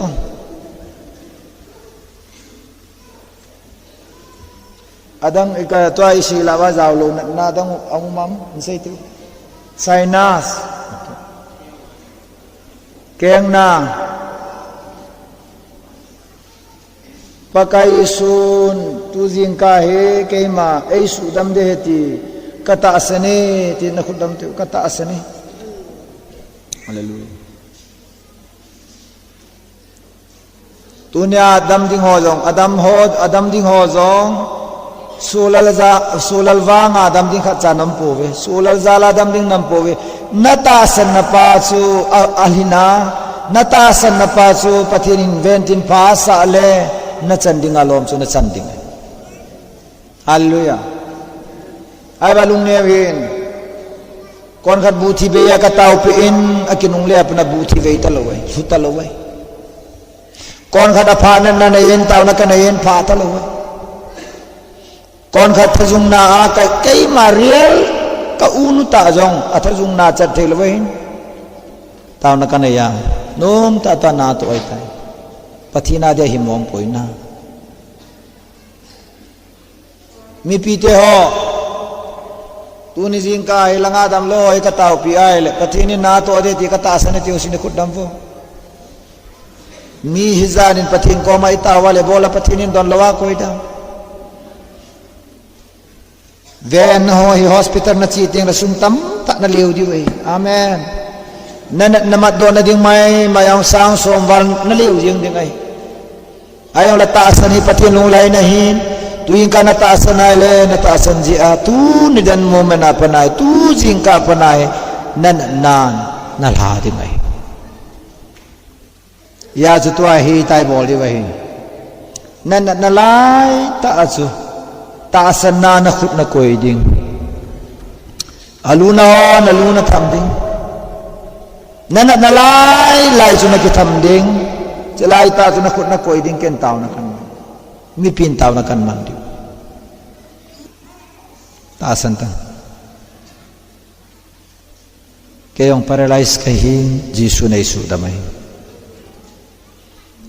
adang ika to ai si lawa jaw lo na dang ang mam sei tu sinus keng na pakai sun tu jing ka he keima ei su dam de ti kata asane ti na khudam tu kata asane haleluya tunya adam ding ho jong adam ding ho jong sulal wanga adam ding khat chanam pove sulal zala adam ding nam pove nata san na pa chu alhina nata san na pa chu pathin inventin pa sa le na chanding alom chu na chanding hallelujah ai balung nevin kon khat buthi be ya ka tau pe in akinung le apna buthi ve talawai futalawai kon khat apha na yen tau na ka yen pha talawai kon khat thajung na kai mariel ka unu ta jong athajung na chat thelwai tau na kanaya nom ta na to ai tai pathina de himom poina mi pite ho tu ni jing ka ilanga dam lo ai ka tau pi ai le pathini na to de ti ka ta sane ti usine khudam fo mi hizanin pathin ko mai ta wale bola pathinin don lawa koida ven ho hi hospital na chi ting rasum tam ta na liu di wei amen na mat do na ding mai ang sang som wal na liu jing ding ai ayong la ta san hi pathin lu lai na hin tuing ka na ta san ai le na ta san ji a tu ni dan mo mena panai tu jing ka panai nan na la ding ai ya chu to hi tai bol di wei nan na lai ta chu ta san na khut na koi ding aluna tham ding na lai chu na ki tham ding chelai ta chu na khut na koi ding ken taw na kan mi pin taw na kan man ding ta san ta ke yong paralyze ka hin jisu nei su damai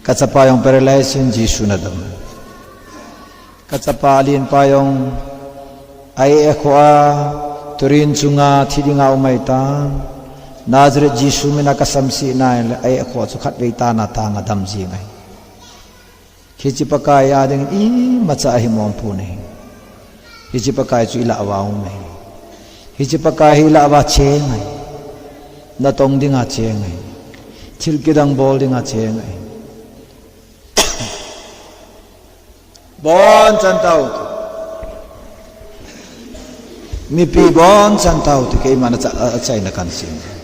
ka chapa yong paralyze hin jisu na damai kachapa alin payong ai ekhwa turin chunga thidinga umai ta nazret jisu mina kasamsi na ai ekhwa chu khat vei ta na ta nga dam ji ngai khichi pakai ading i macha hi mom pu nei khichi pakai chu ila awau nei khichi pakai hi la wa che ngai na tong dinga che ngai thil kidang bol dinga che ngai bon chan tau mi pi bon chan tau ti ke mana cha chai na kan sin